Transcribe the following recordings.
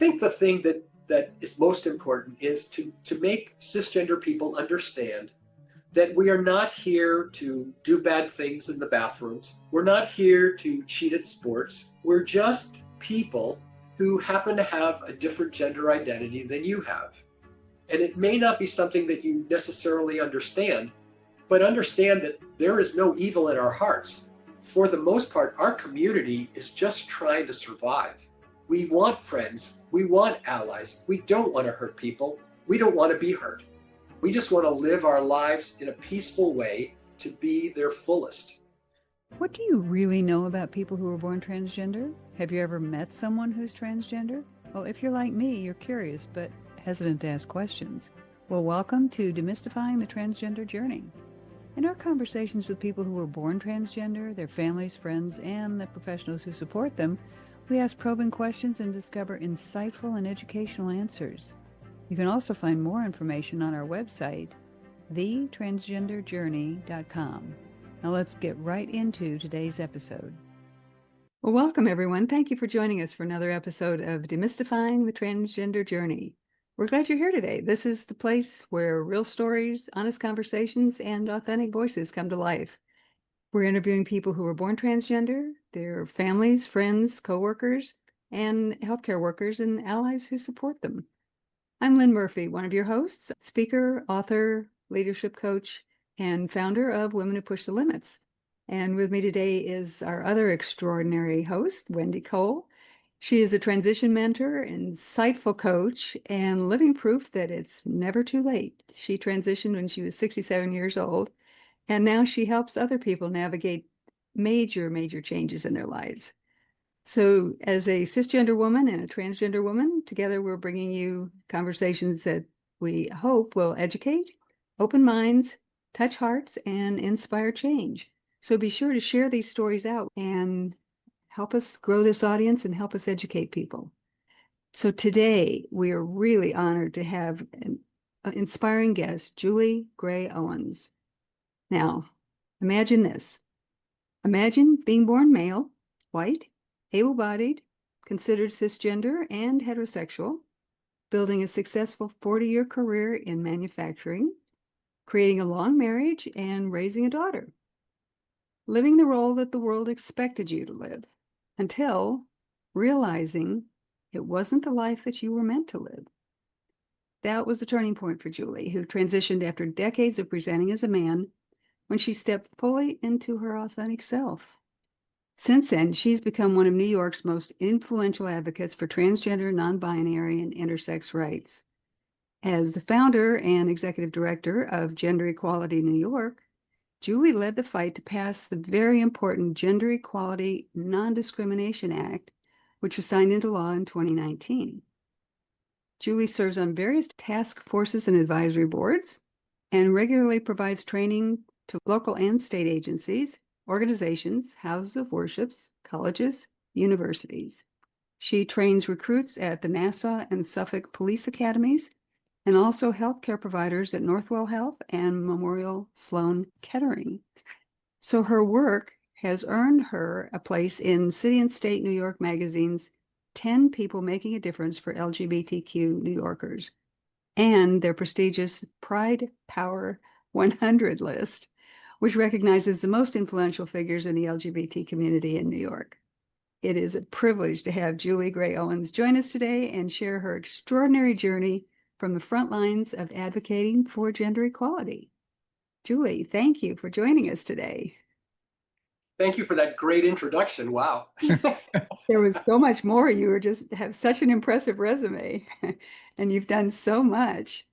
think the thing that is most important is to make cisgender people understand that we are not here to do bad things in the bathrooms. We're not here to cheat at sports. We're just people who happen to have a different gender identity than you have. And it may not be something that you necessarily understand, but understand that there is no evil in our hearts. For the most part, our community is just trying to survive. We want friends. We want allies. We don't want to hurt people. We don't want to be hurt. We just want to live our lives in a peaceful way to be their fullest. What do you really know about people who are born transgender? Have you ever met someone who's transgender? Well, if you're like me, you're curious but hesitant to ask questions. Well, welcome to Demystifying the Transgender Journey. In our conversations with people who were born transgender, their families, friends, and the professionals who support them, we ask probing questions and discover insightful and educational answers. You can also find more information on our website, thetransgenderjourney.com. Now let's get right into today's episode. Well, welcome everyone. Thank you for joining us for another episode of Demystifying the Transgender Journey. We're glad you're here today. This is the place where real stories, honest conversations, and authentic voices come to life. We're interviewing people who were born transgender, their families, friends, coworkers, and healthcare workers and allies who support them. I'm Lynn Murphy, one of your hosts, speaker, author, leadership coach, and founder of Women Who Push the Limits. And with me today is our other extraordinary host, Wendy Cole. She is a transition mentor, insightful coach, and living proof that it's never too late. She transitioned when she was 67 years old, and now she helps other people navigate major changes in their lives. So as a cisgender woman and a transgender woman, together we're bringing you conversations that we hope will educate, open minds, touch hearts, and inspire change. So be sure to share these stories out and help us grow this audience and help us educate people. So today we are really honored to have an inspiring guest, Juli Grey-Owens. Now, imagine this. Imagine being born male, white, able-bodied, considered cisgender and heterosexual, building a successful 40-year career in manufacturing, creating a long marriage, and raising a daughter. Living the role that the world expected you to live, until realizing it wasn't the life that you were meant to live. That was the turning point for Juli, who transitioned after decades of presenting as a man when she stepped fully into her authentic self. Since then, she's become one of New York's most influential advocates for transgender, non-binary, and intersex rights. As the founder and executive director of Gender Equality New York, Juli led the fight to pass the very important Gender Equality Non-Discrimination Act, which was signed into law in 2019. Juli serves on various task forces and advisory boards and regularly provides training to local and state agencies, organizations, houses of worships, colleges, universities. She trains recruits at the Nassau and Suffolk Police Academies and also healthcare providers at Northwell Health and Memorial Sloan Kettering. So her work has earned her a place in City and State New York magazine's 10 People Making a Difference for LGBTQ New Yorkers and their prestigious Pride Power 100 list, which recognizes the most influential figures in the LGBT community in New York. It is a privilege to have Juli Grey-Owens join us today and share her extraordinary journey from the front lines of advocating for gender equality. Juli, thank you for joining us today. Thank you for that great introduction. Wow. There was so much more. You have such an impressive resume and you've done so much.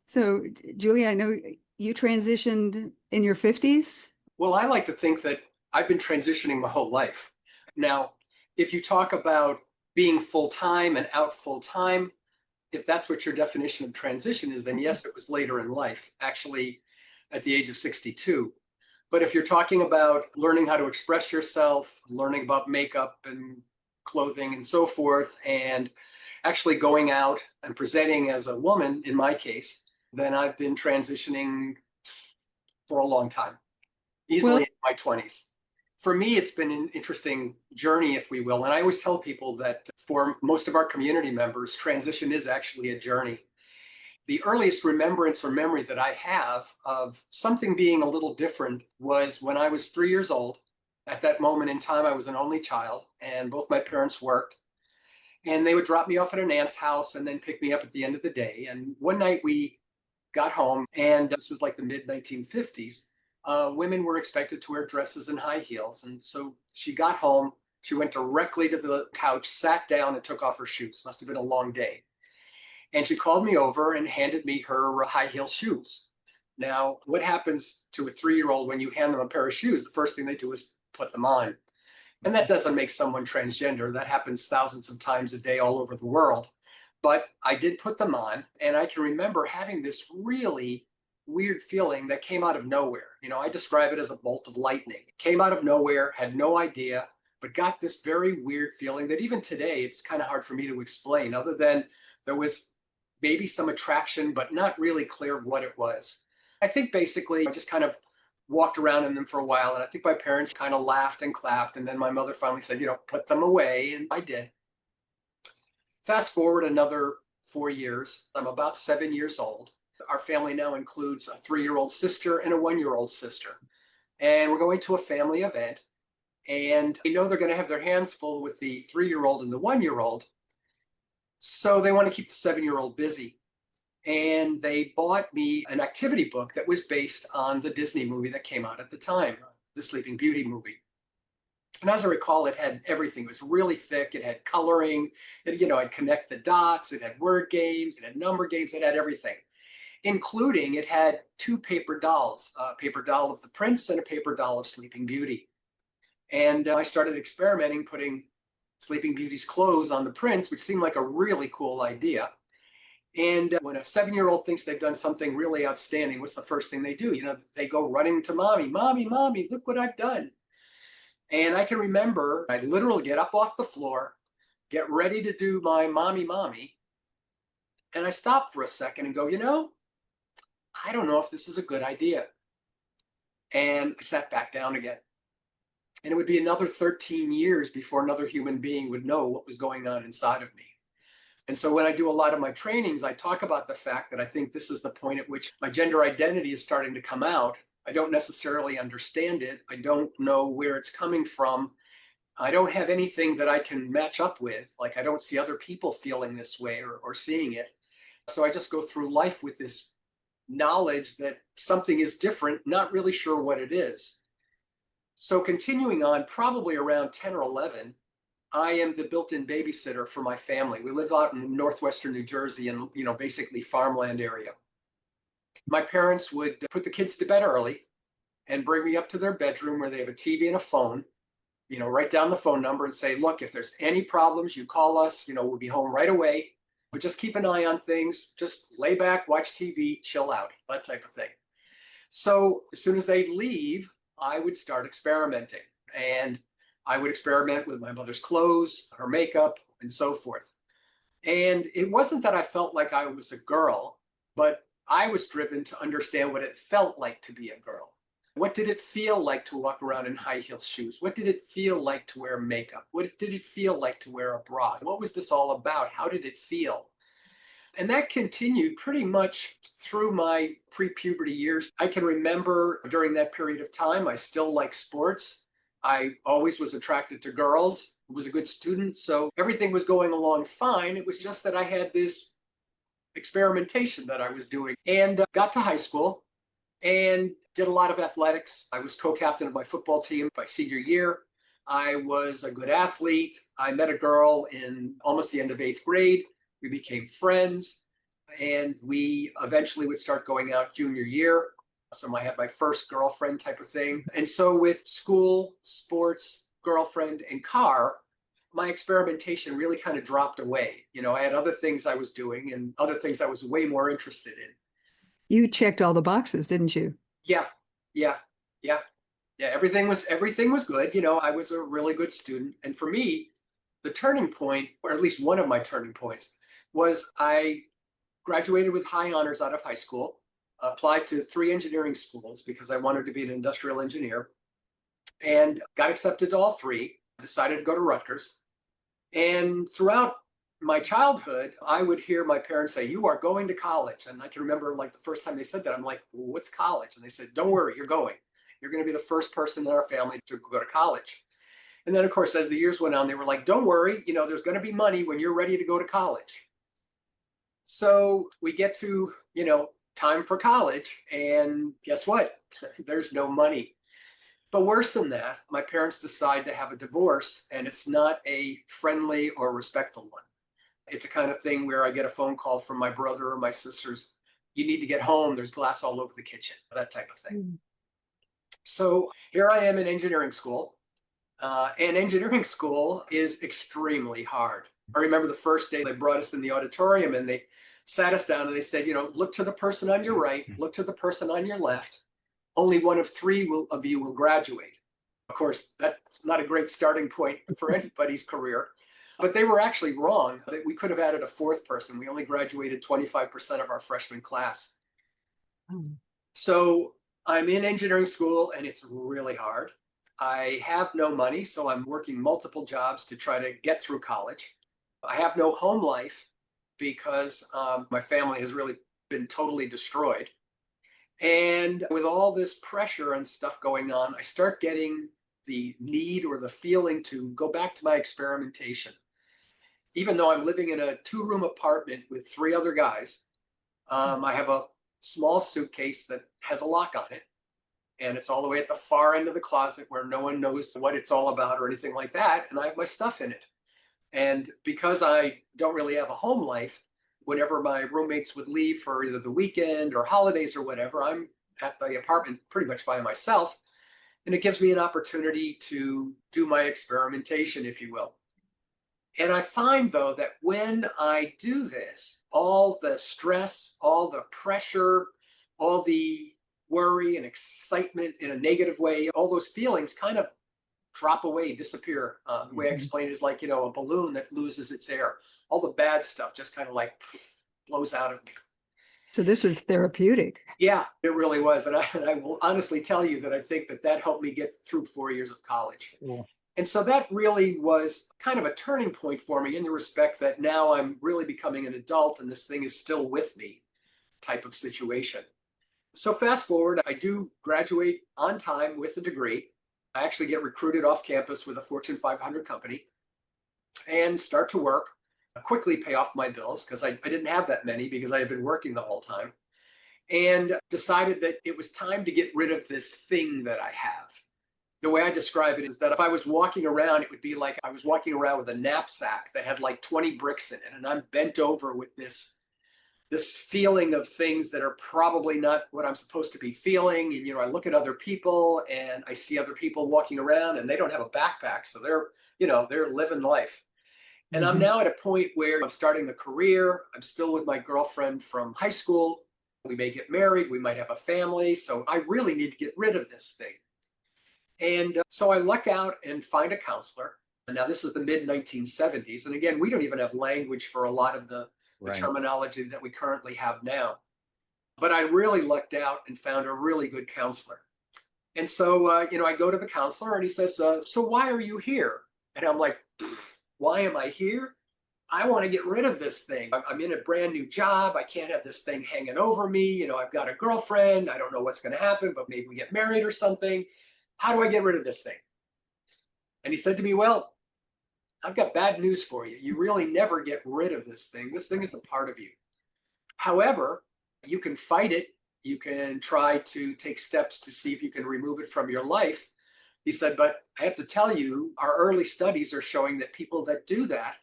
So, Juli, I know you transitioned in your 50s. Well, I like to think that I've been transitioning my whole life. Now, if you talk about being full-time and out full-time, if that's what your definition of transition is, then yes, it was later in life, actually at the age of 62. But if you're talking about learning how to express yourself, learning about makeup and clothing and so forth, and actually going out and presenting as a woman, in my case, then I've been transitioning for a long time, easily in my 20s. For me, it's been an interesting journey, if we will. And I always tell people that for most of our community members, transition is actually a journey. The earliest remembrance or memory that I have of something being a little different was when I was 3 years old. At that moment in time, I was an only child, and both my parents worked. And they would drop me off at an aunt's house and then pick me up at the end of the day. And one night we got home, and this was like the mid 1950s. Women were expected to wear dresses and high heels. And so she got home, she went directly to the couch, sat down, and took off her shoes. Must have been a long day. And she called me over and handed me her high heel shoes. Now, what happens to a 3-year-old when you hand them a pair of shoes? The first thing they do is put them on. And that doesn't make someone transgender. That happens thousands of times a day all over the world. But I did put them on, and I can remember having this really weird feeling that came out of nowhere. I describe it as a bolt of lightning. It came out of nowhere, had no idea, but got this very weird feeling that even today, it's kind of hard for me to explain, other than there was maybe some attraction, but not really clear what it was. I think basically I just kind of walked around in them for a while, and I think my parents kind of laughed and clapped, and then my mother finally said, put them away, and I did. Fast forward another 4 years, I'm about 7 years old. Our family now includes a 3-year-old sister and a 1-year-old sister. And we're going to a family event, and they know they're going to have their hands full with the 3-year-old and the 1-year-old. So they want to keep the 7-year-old busy. And they bought me an activity book that was based on the Disney movie that came out at the time, the Sleeping Beauty movie. And as I recall, it had everything. It was really thick. It had coloring. I'd connect the dots. It had word games. It had number games. It had everything, including it had 2 paper dolls, a paper doll of the prince and a paper doll of Sleeping Beauty. And I started experimenting, putting Sleeping Beauty's clothes on the prince, which seemed like a really cool idea. And when a 7-year-old thinks they've done something really outstanding, what's the first thing they do? They go running to mommy, mommy, mommy, look what I've done. And I can remember I literally get up off the floor, get ready to do my mommy, mommy. And I stop for a second and go, I don't know if this is a good idea. And I sat back down again. And it would be another 13 years before another human being would know what was going on inside of me. And so when I do a lot of my trainings, I talk about the fact that I think this is the point at which my gender identity is starting to come out. I don't necessarily understand it. I don't know where it's coming from. I don't have anything that I can match up with. Like, I don't see other people feeling this way or seeing it. So I just go through life with this knowledge that something is different, not really sure what it is. So continuing on, probably around 10 or 11, I am the built-in babysitter for my family. We live out in northwestern New Jersey in, basically farmland area. My parents would put the kids to bed early and bring me up to their bedroom where they have a TV and a phone, write down the phone number and say, look, if there's any problems, you call us, we'll be home right away. But just keep an eye on things, just lay back, watch TV, chill out, that type of thing. So as soon as they'd leave, I would start experimenting. And I would experiment with my mother's clothes, her makeup, and so forth. And it wasn't that I felt like I was a girl, but I was driven to understand what it felt like to be a girl. What did it feel like to walk around in high heel shoes? What did it feel like to wear makeup? What did it feel like to wear a bra? What was this all about? How did it feel? And that continued pretty much through my pre-puberty years. I can remember during that period of time, I still liked sports. I always was attracted to girls, was a good student. So everything was going along fine. It was just that I had this experimentation that I was doing, and got to high school and did a lot of athletics. I was co-captain of my football team my senior year. I was a good athlete. I met a girl in almost the end of 8th grade. We became friends, and we eventually would start going out junior year. So I had my first girlfriend type of thing. And so with school, sports, girlfriend, and car, my experimentation really kind of dropped away. I had other things I was doing and other things I was way more interested in. You checked all the boxes, didn't you? Yeah. Everything was good. I was a really good student. And for me, the turning point, or at least one of my turning points, was I graduated with high honors out of high school, applied to 3 engineering schools because I wanted to be an industrial engineer. and got accepted to all three, decided to go to Rutgers. And throughout my childhood, I would hear my parents say, "You are going to college." And I can remember like the first time they said that, I'm like, well, "What's college?" And they said, "Don't worry, you're going. You're going to be the first person in our family to go to college." And then, of course, as the years went on, they were like, "Don't worry, there's going to be money when you're ready to go to college." So we get to, time for college. And guess what? There's no money. But worse than that, my parents decide to have a divorce, and it's not a friendly or respectful one. It's a kind of thing where I get a phone call from my brother or my sisters. "You need to get home. There's glass all over the kitchen," that type of thing. Mm. So here I am in engineering school. And engineering school is extremely hard. I remember the first day they brought us in the auditorium and they sat us down and they said, "Look to the person on your right, look to the person on your left. Only one of three of you will graduate." Of course, that's not a great starting point for anybody's career. But they were actually wrong. We could have added a fourth person. We only graduated 25% of our freshman class. Oh. So I'm in engineering school and it's really hard. I have no money, so I'm working multiple jobs to try to get through college. I have no home life because my family has really been totally destroyed. And with all this pressure and stuff going on, I start getting the need or the feeling to go back to my experimentation. Even though I'm living in a 2-room apartment with 3 other guys, I have a small suitcase that has a lock on it. And it's all the way at the far end of the closet where no one knows what it's all about or anything like that. And I have my stuff in it. And because I don't really have a home life, whenever my roommates would leave for either the weekend or holidays or whatever, I'm at the apartment pretty much by myself. And it gives me an opportunity to do my experimentation, if you will. And I find, though, that when I do this, all the stress, all the pressure, all the worry and excitement in a negative way, all those feelings kind of drop away, disappear. The way I explain it is like, a balloon that loses its air. All the bad stuff just kind of like blows out of me. So this was therapeutic. Yeah, it really was. And I will honestly tell you that I think that helped me get through 4 years of college. Cool. And so that really was kind of a turning point for me in the respect that now I'm really becoming an adult and this thing is still with me type of situation. So fast forward, I do graduate on time with a degree. I actually get recruited off campus with a Fortune 500 company and start to work, quickly pay off my bills because I didn't have that many because I had been working the whole time, and decided that it was time to get rid of this thing that I have. The way I describe it is that if I was walking around, it would be like I was walking around with a knapsack that had like 20 bricks in it, and I'm bent over with this feeling of things that are probably not what I'm supposed to be feeling. And I look at other people and I see other people walking around and they don't have a backpack, so they're living life. And I'm now at a point where I'm starting a career. I'm still with my girlfriend from high school. We may get married, we might have a family, so I really need to get rid of this thing. And so I luck out and find a counselor. And now this is the mid 1970s. And again, we don't even have language for a lot of the terminology that we currently have now. But I really lucked out and found a really good counselor. And so, I go to the counselor and he says, "So why are you here?" And I'm like, "Why am I here? I want to get rid of this thing. I'm in a brand new job. I can't have this thing hanging over me. I've got a girlfriend. I don't know what's going to happen, but maybe we get married or something. How do I get rid of this thing?" And he said to me, "Well, I've got bad news for you. You really never get rid of this thing. This thing is a part of you. However, you can fight it. You can try to take steps to see if you can remove it from your life." He said, "But I have to tell you, our early studies are showing that people that do that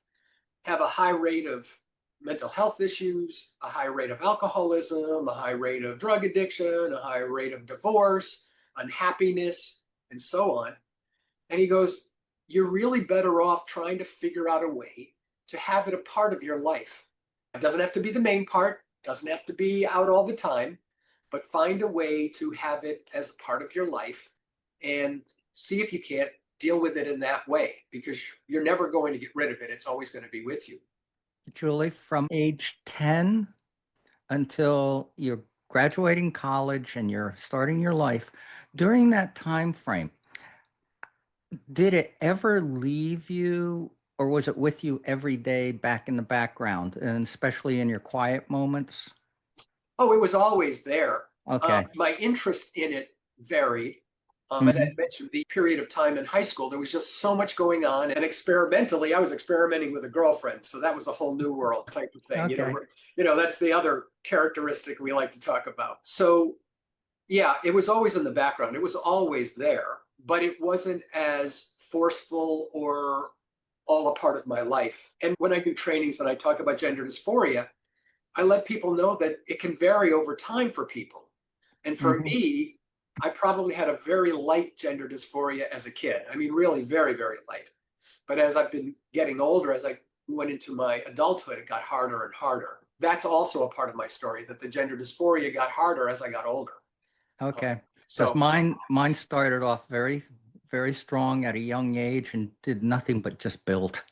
have a high rate of mental health issues, a high rate of alcoholism, a high rate of drug addiction, a high rate of divorce, unhappiness, and so on." And he goes, "You're really better off trying to figure out a way to have it a part of your life. It doesn't have to be the main part, doesn't have to be out all the time, but find a way to have it as a part of your life and see if you can't deal with it in that way, because you're never going to get rid of it. It's always going to be with you." Julie, from age 10 until you're graduating college and you're starting your life, during that time frame, Did it ever leave you, or was it with you every day back in the background, and especially in your quiet moments? Oh, it was always there. Okay. My interest in it varied. As I Mhm. mentioned, the period of time in high school, there was just so much going on. And experimentally, I was experimenting with a girlfriend. So that was a whole new world type of thing. Okay. That's the other characteristic we like to talk about. So yeah, it was always in the background. It was always there, but it wasn't as forceful or all a part of my life. And when I do trainings and I talk about gender dysphoria, I let people know that it can vary over time for people. And for Mhm. me, I probably had a very light gender dysphoria as a kid. I mean, really very, very light. But as I've been getting older, as I went into my adulthood, it got harder and harder. That's also a part of my story, that the gender dysphoria got harder as I got older. Okay. Because So, mine started off very, very strong at a young age and did nothing but just build.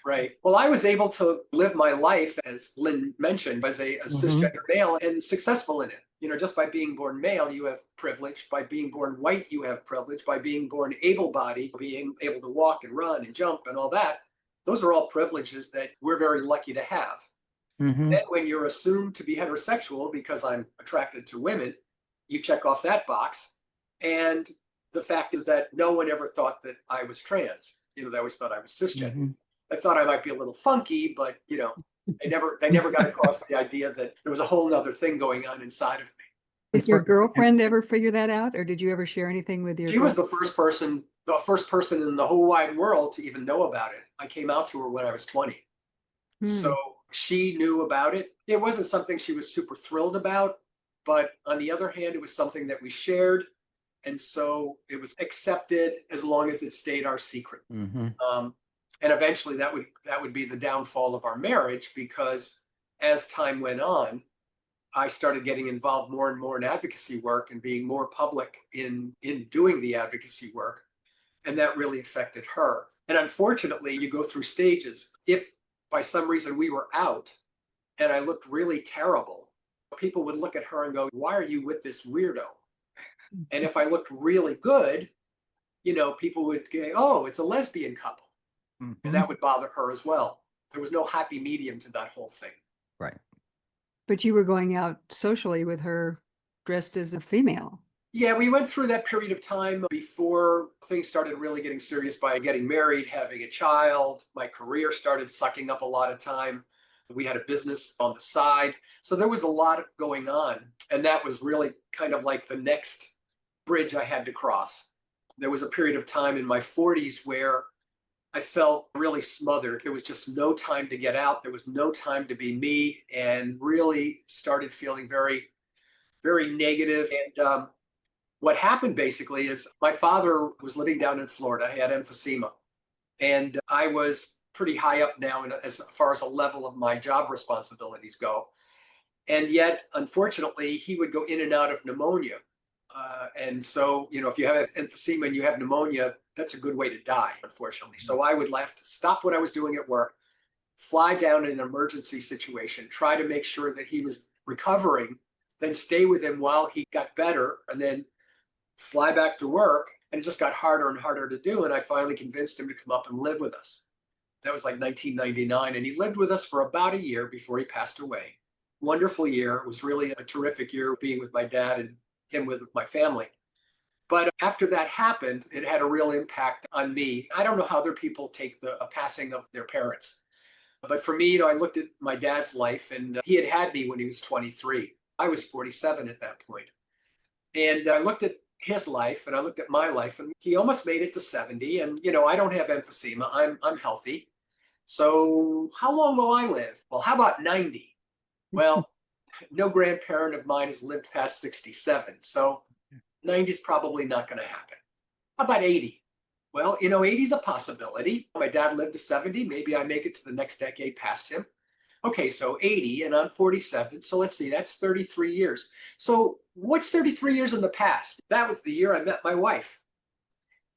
right. Well, I was able to live my life, as Lynn mentioned, as a Hmm. cisgender male and successful in it. Just by being born male, you have privilege. By being born white, you have privilege. By being born able-bodied, being able to walk and run and jump and all that, those are all privileges that we're very lucky to have. Hmm. Then when you're assumed to be heterosexual because I'm attracted to women, you check off that box. And the fact is that no one ever thought that I was trans. They always thought I was cisgender. Hmm. I thought I might be a little funky, but they never got across the idea that there was a whole other thing going on inside of me. Did your And girlfriend ever figure that out, or did you ever share anything with your She was girlfriend? the first person in the whole wide world to even know about it. I came out to her when I was 20. So Hmm. she knew about it. It wasn't something she was super thrilled about, but on the other hand, it was something that we shared. And so it was accepted as long as it stayed our secret. Mhm. Um, and eventually that would be the downfall of our marriage, because as time went on, I started getting involved more and more in advocacy work and being more public in doing the advocacy work. And that really affected her. And unfortunately, you go through stages. If by some reason we were out and I looked really terrible, people would look at her and go, "Why are you with this weirdo?" And if I looked really good, people would go, "Oh, it's a lesbian couple." And Mhm. that would bother her as well. There was no happy medium to that whole thing. Right. But you were going out socially with her dressed as a female. Yeah, we went through that period of time before things started really getting serious by getting married, having a child. My career started sucking up a lot of time. We had a business on the side. So there was a lot going on. And that was really kind of like the next bridge I had to cross. There was a period of time in my 40s where I felt really smothered. There was just no time to get out. There was no time to be me, and really started feeling very, very negative. And what happened basically is my father was living down in Florida. He had emphysema. And I was pretty high up now as far as a level of my job responsibilities go. And yet, unfortunately, he would go in and out of pneumonia. And so, if you have emphysema and you have pneumonia, that's a good way to die, unfortunately. So I would have to stop what I was doing at work, fly down in an emergency situation, try to make sure that he was recovering, then stay with him while he got better, and then fly back to work. And it just got harder and harder to do. And I finally convinced him to come up and live with us. That was like 1999. And he lived with us for about a year before he passed away. Wonderful year. It was really a terrific year being with my dad and him with my family. But after that happened, it had a real impact on me. I don't know how other people take the passing of their parents. But for me, I looked at my dad's life, and he had me when he was 23. I was 47 at that point. And I looked at his life and I looked at my life, and he almost made it to 70. And, I don't have emphysema. I'm healthy. So how long will I live? Well, how about 90? Well, no grandparent of mine has lived past 67. So 90 is probably not going to happen. How about 80? Well, 80 is a possibility. My dad lived to 70. Maybe I make it to the next decade past him. Okay, so 80 and I'm 47. So let's see, that's 33 years. So what's 33 years in the past? That was the year I met my wife.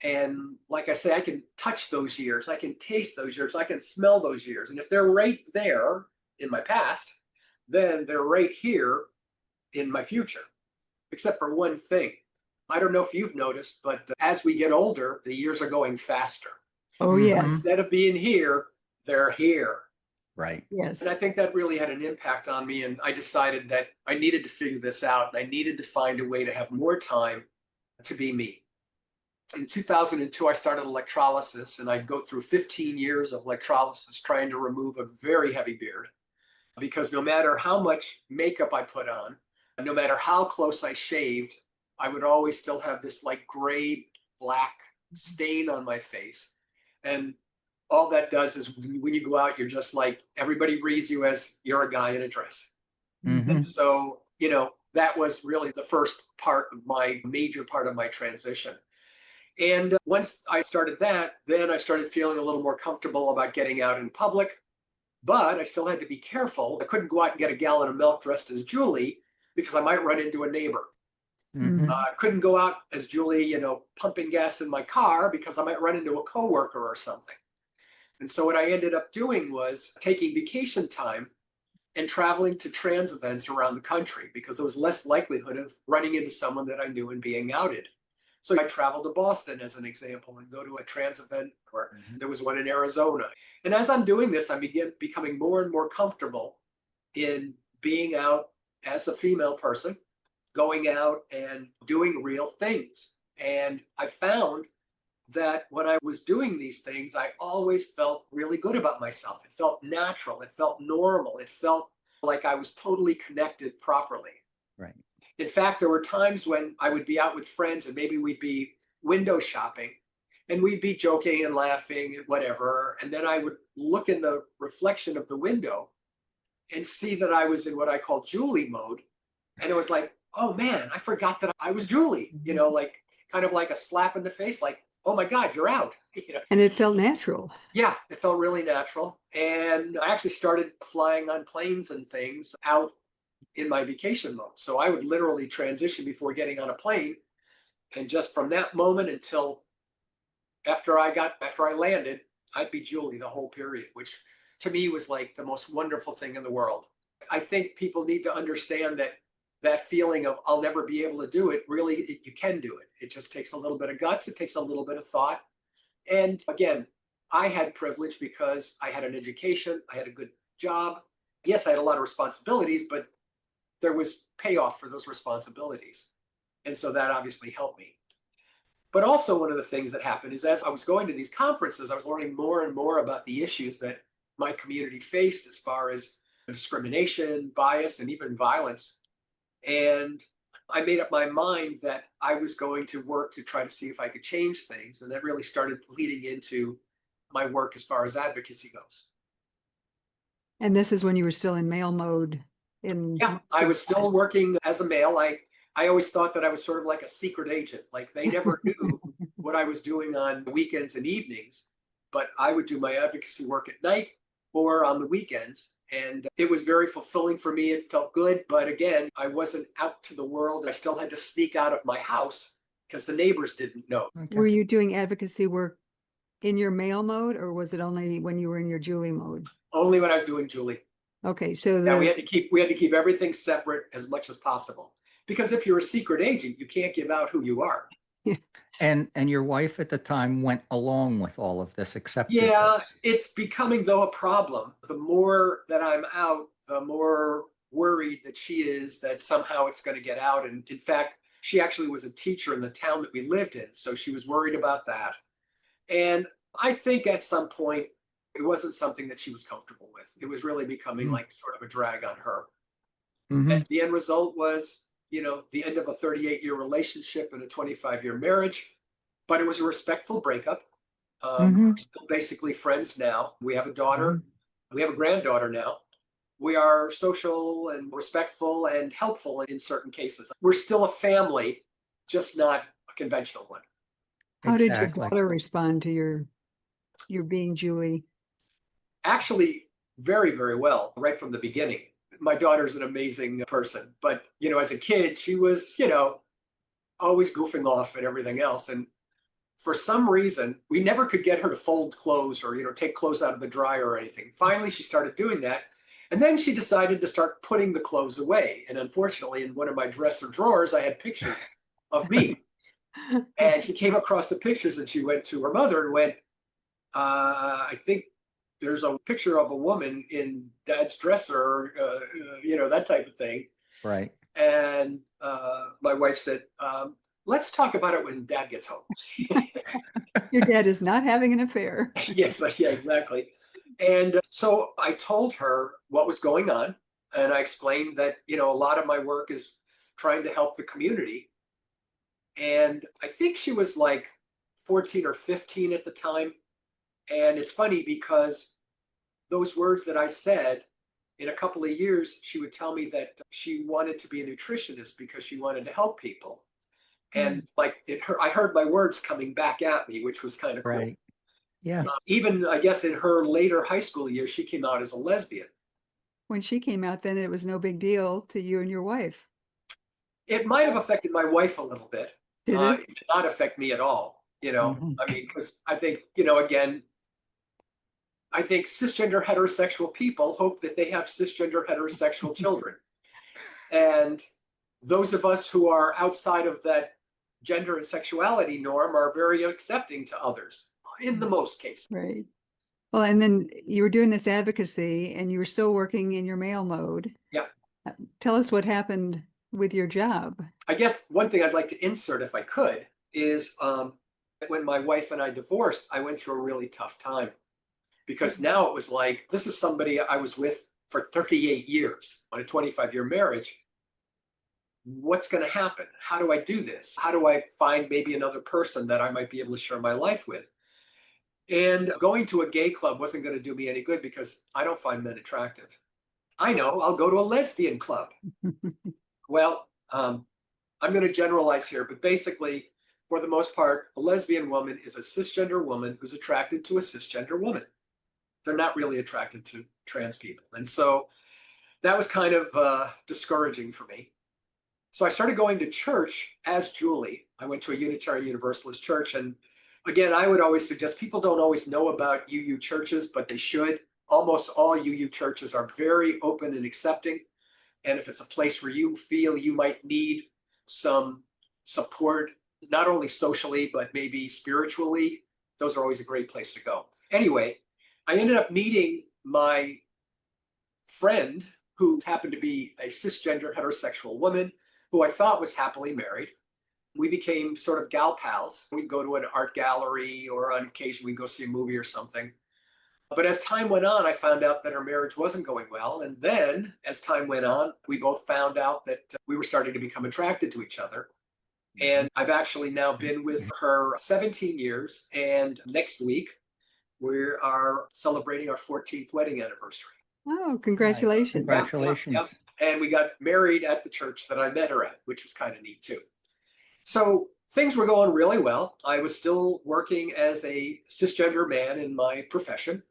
And like I say, I can touch those years. I can taste those years. I can smell those years. And if they're right there in my past, then they're right here in my future, except for one thing. I don't know if you've noticed, but as we get older, the years are going faster. Oh, yes. Instead of being here, they're here. Right. Yes. And I think that really had an impact on me. And I decided that I needed to figure this out. And I needed to find a way to have more time to be me. In 2002, I started electrolysis, and I'd go through 15 years of electrolysis trying to remove a very heavy beard. Because no matter how much makeup I put on, no matter how close I shaved, I would always still have this like gray black stain on my face. And all that does is when you go out, you're just like, everybody reads you as you're a guy in a dress. And so, that was really the first part of my major part of my transition. And once I started that, then I started feeling a little more comfortable about getting out in public, but I still had to be careful. I couldn't go out and get a gallon of milk dressed as Julie because I might run into a neighbor. I couldn't go out as Julie, pumping gas in my car because I might run into a coworker or something. And so what I ended up doing was taking vacation time and traveling to trans events around the country because there was less likelihood of running into someone that I knew and being outed. So I traveled to Boston as an example and go to a trans event, or there was one in Arizona. And as I'm doing this, I begin becoming more and more comfortable in being out as a female person, going out and doing real things. And I found that when I was doing these things, I always felt really good about myself. It felt natural. It felt normal. It felt like I was totally connected properly. Right. In fact, there were times when I would be out with friends and maybe we'd be window shopping and we'd be joking and laughing and whatever. And then I would look in the reflection of the window and see that I was in what I call Julie mode. And it was like, oh man, I forgot that I was Julie, like kind of like a slap in the face, like, oh my God, you're out. And it felt natural. Yeah, it felt really natural. And I actually started flying on planes and things out in my vacation mode. So I would literally transition before getting on a plane. And just from that moment until after I landed, I'd be Julie the whole period, which to me was like the most wonderful thing in the world. I think people need to understand that feeling of I'll never be able to do it, really, you can do it. It just takes a little bit of guts. It takes a little bit of thought. And again, I had privilege because I had an education. I had a good job. Yes, I had a lot of responsibilities, but there was payoff for those responsibilities. And so that obviously helped me. But also one of the things that happened is as I was going to these conferences, I was learning more and more about the issues that my community faced as far as discrimination, bias, and even violence. And I made up my mind that I was going to work to try to see if I could change things. And that really started leading into my work as far as advocacy goes. And this is when you were still in male mode. Yeah, I was still working as a male. I always thought that I was sort of like a secret agent. Like they never knew what I was doing on weekends and evenings, but I would do my advocacy work at night or on the weekends. And it was very fulfilling for me. It felt good. But again, I wasn't out to the world. I still had to sneak out of my house because the neighbors didn't know. Okay. Were you doing advocacy work in your male mode, or was it only when you were in your Julie mode? Only when I was doing Julie. Okay, so yeah, we had to keep everything separate as much as possible. Because if you're a secret agent, you can't give out who you are. And your wife at the time went along with all of this, accepted Yeah, this. it's becoming though a problem. The more that I'm out, the more worried that she is that somehow it's going to get out. And in fact, she actually was a teacher in the town that we lived in. So she was worried about that. And I think at some point, it wasn't something that she was comfortable with. It was really becoming like sort of a drag on her. And the end result was, the end of a 38-year relationship and a 25-year marriage, but it was a respectful breakup. We're still basically friends now. We have a daughter. We have a granddaughter now. We are social and respectful and helpful in certain cases. We're still a family, just not a conventional one. How did your daughter respond to your being Julie? Actually, very, very well, right from the beginning. My daughter's an amazing person, but, as a kid, she was, always goofing off and everything else. And for some reason, we never could get her to fold clothes or, take clothes out of the dryer or anything. Finally, she started doing that. And then she decided to start putting the clothes away. And unfortunately, in one of my dresser drawers, I had pictures of me. And she came across the pictures and she went to her mother and went, I think there's a picture of a woman in dad's dresser, that type of thing. Right. And my wife said, let's talk about it when dad gets home. Your dad is not having an affair. Yes, yeah, exactly. And so I told her what was going on. And I explained that, a lot of my work is trying to help the community. And I think she was like 14 or 15 at the time. And it's funny because those words that I said, in a couple of years, she would tell me that she wanted to be a nutritionist because she wanted to help people. And I heard my words coming back at me, which was kind of cool. Right. Yeah. Even, I guess, in her later high school years, she came out as a lesbian. When she came out, then it was no big deal to you and your wife. It might have affected my wife a little bit. Did it? It did not affect me at all. Mhm. I mean, because I think, again, I think cisgender heterosexual people hope that they have cisgender heterosexual children. And those of us who are outside of that gender and sexuality norm are very accepting to others in the most cases. Right. Well, and then you were doing this advocacy and you were still working in your male mode. Yeah. Tell us what happened with your job. I guess one thing I'd like to insert, if I could, is when my wife and I divorced, I went through a really tough time because now it was like, this is somebody I was with for 38 years on a 25-year marriage. What's going to happen? How do I do this? How do I find maybe another person that I might be able to share my life with? And going to a gay club wasn't going to do me any good because I don't find men attractive. I know, I'll go to a lesbian club. Well, I'm going to generalize here, but basically, for the most part, a lesbian woman is a cisgender woman who's attracted to a cisgender woman. They're not really attracted to trans people. And so that was kind of discouraging for me. So I started going to church as Julie. I went to a Unitarian Universalist church. And again, I would always suggest people don't always know about UU churches, but they should. Almost all UU churches are very open and accepting. And if it's a place where you feel you might need some support, not only socially, but maybe spiritually, those are always a great place to go. Anyway, I ended up meeting my friend who happened to be a cisgender heterosexual woman who I thought was happily married. We became sort of gal pals. We'd go to an art gallery or on occasion we'd go see a movie or something. But as time went on, I found out that our marriage wasn't going well. And then as time went on, we both found out that we were starting to become attracted to each other. And I've actually now been with her 17 years. And next week, we are celebrating our 14th wedding anniversary. Oh, congratulations. Congratulations. Yep. And we got married at the church that I met her at, which was kind of neat too. So things were going really well. I was still working as a cisgender man in my profession.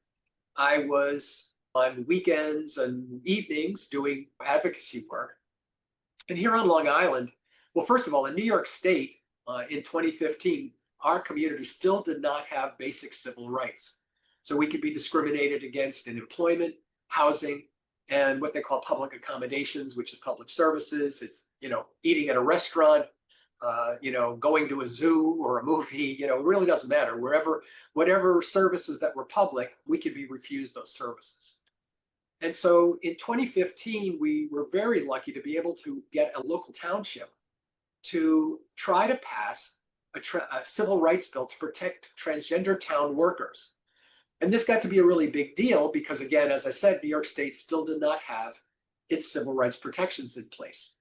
I was on weekends and evenings doing advocacy work. And here on Long Island, well, first of all, in New York State, in 2015, our community still did not have basic civil rights. So we could be discriminated against in employment, housing, and what they call public accommodations, which is public services. It's, eating at a restaurant, going to a zoo or a movie, it really doesn't matter. Whatever services that were public, we could be refused those services. And so in 2015, we were very lucky to be able to get a local township to try to pass a civil rights bill to protect transgender town workers. And this got to be a really big deal because, again, as I said, New York State still did not have its civil rights protections in place.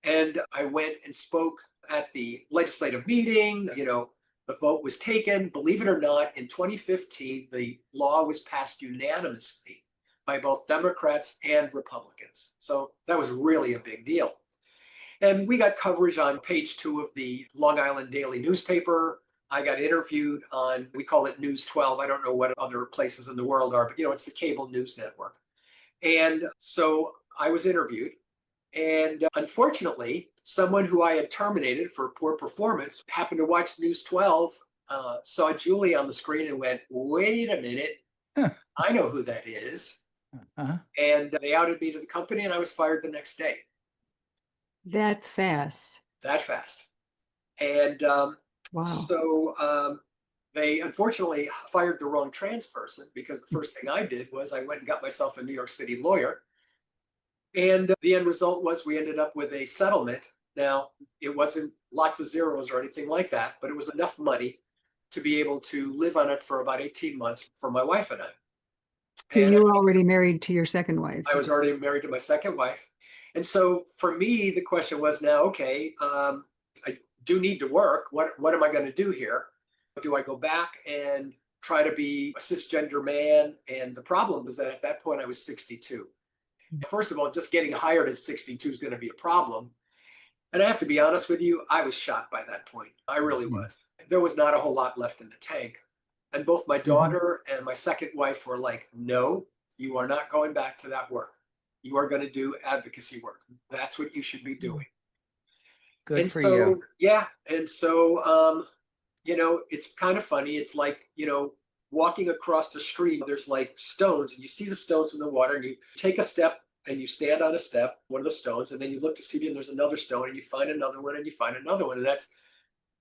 And I went and spoke at the legislative meeting. The vote was taken. Believe it or not, in 2015, the law was passed unanimously by both Democrats and Republicans. So that was really a big deal. And we got coverage on page 2 of the Long Island Daily newspaper. I got interviewed on, we call it News 12. I don't know what other places in the world are, but it's the cable news network. And so I was interviewed. And unfortunately, someone who I had terminated for poor performance happened to watch News 12, saw Julie on the screen and went, wait a minute, I know who that is. Uh-huh. And they outed me to the company and I was fired the next day. That fast. That fast. And Wow. so they unfortunately fired the wrong trans person, because the first thing I did was I went and got myself a New York City lawyer. And the end result was we ended up with a settlement. Now, it wasn't lots of zeros or anything like that, but it was enough money to be able to live on it for about 18 months for my wife and I. So And you were already married to your second wife. I was already married to my second wife. And so for me, the question was now, okay, I do need to work. What am I going to do here? Do I go back and try to be a cisgender man? And the problem is that at that point I was 62. First of all, just getting hired at 62 is going to be a problem. And I have to be honest with you, I was shocked by that point. I really was. There was not a whole lot left in the tank. And both my daughter and my second wife were like, no, you are not going back to that work. You are going to do advocacy work. That's what you should be doing. Good And for so, you. yeah. And so, it's kind of funny. It's like, walking across the street, there's like stones, and you see the stones in the water, and you take a step and you stand on a step, one of the stones, and then you look to see, and there's another stone, and you find another one, and you find another one. And that's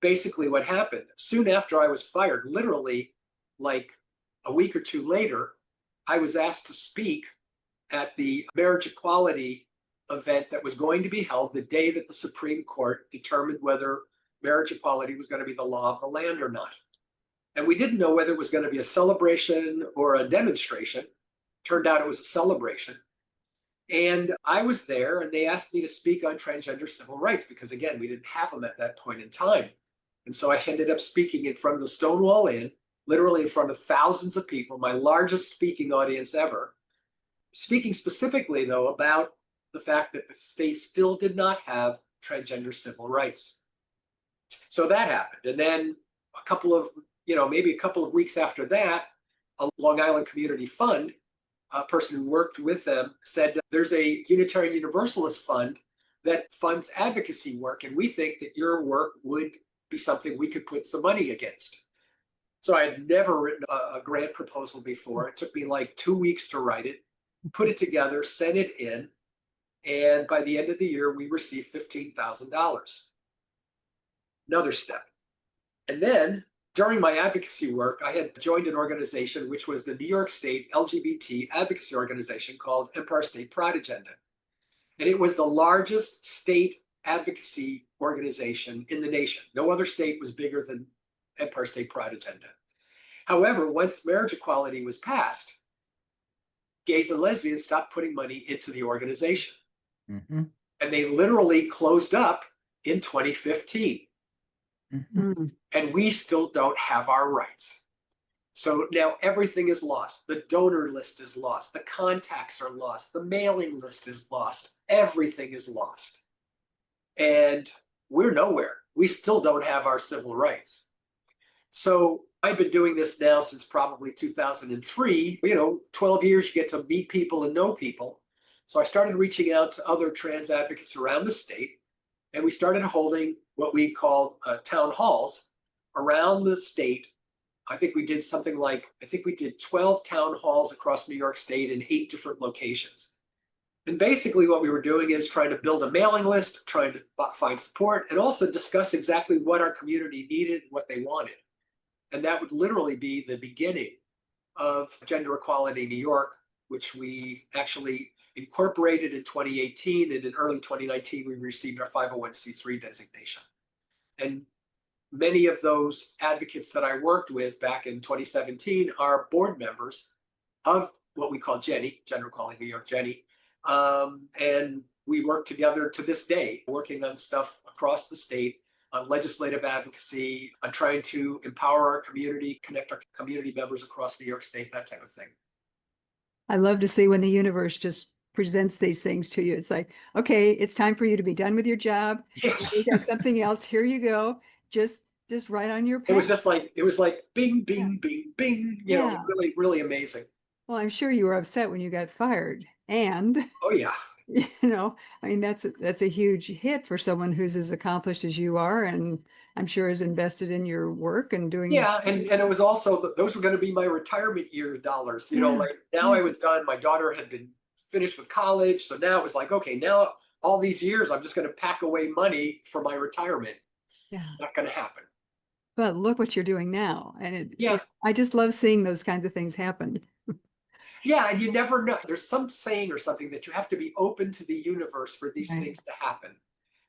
basically what happened. Soon after I was fired, literally like a week or two later, I was asked to speak at the marriage equality event that was going to be held the day that the Supreme Court determined whether marriage equality was going to be the law of the land or not. And we didn't know whether it was going to be a celebration or a demonstration. Turned out it was a celebration. And I was there, and they asked me to speak on transgender civil rights because, again, we didn't have them at that point in time. And so I ended up speaking in front of the Stonewall Inn, literally in front of thousands of people, my largest speaking audience ever. Speaking specifically, though, about the fact that the state still did not have transgender civil rights. So that happened. And then maybe a couple of weeks after that, a Long Island Community Fund, a person who worked with them, said there's a Unitarian Universalist fund that funds advocacy work, and we think that your work would be something we could put some money against. So I had never written a grant proposal before. It took me like 2 weeks to write it, put it together, sent it in, and by the end of the year, we received $15,000. Another step. And then during my advocacy work, I had joined an organization which was the New York State LGBT advocacy organization called Empire State Pride Agenda. And it was the largest state advocacy organization in the nation. No other state was bigger than Empire State Pride Agenda. However, once marriage equality was passed, gays and lesbians stopped putting money into the organization. And they literally closed up in 2015. And we still don't have our rights. So now everything is lost. The donor list is lost. The contacts are lost. The mailing list is lost. Everything is lost. And we're nowhere. We still don't have our civil rights. So I've been doing this now since probably 2003. 12 years, you get to meet people and know people. So I started reaching out to other trans advocates around the state, and we started holding what we call town halls around the state. I think we did 12 town halls across New York State in 8 different locations. And basically what we were doing is trying to build a mailing list, trying to find support, and also discuss exactly what our community needed, what they wanted. And that would literally be the beginning of Gender Equality New York, which we actually incorporated in 2018, and in early 2019, we received our 501c3 designation. And many of those advocates that I worked with back in 2017 are board members of what we call GENY, Gender Equality New York, GENY. And we work together to this day, working on stuff across the state, on legislative advocacy, on trying to empower our community, connect our community members across New York State, that type of thing. I love to see when the universe just presents these things to you. It's like, okay, it's time for you to be done with your job. Yeah. You got something else. Here you go. Just right on your path. It was like bing, bing, bing, bing. Really, really amazing. Well, I'm sure you were upset when you got fired. And oh yeah, that's a huge hit for someone who's as accomplished as you are, and I'm sure is invested in your work and doing. Yeah, and it was also those were going to be my retirement year dollars. Like now I was done. My daughter had been finished with college, so now it was like, okay, now all these years I'm just going to pack away money for my retirement. Yeah. Not going to happen. But look what you're doing now. And Yeah. I just love seeing those kinds of things happen. Yeah, and you never know. There's some saying or something that you have to be open to the universe for these Right. things to happen.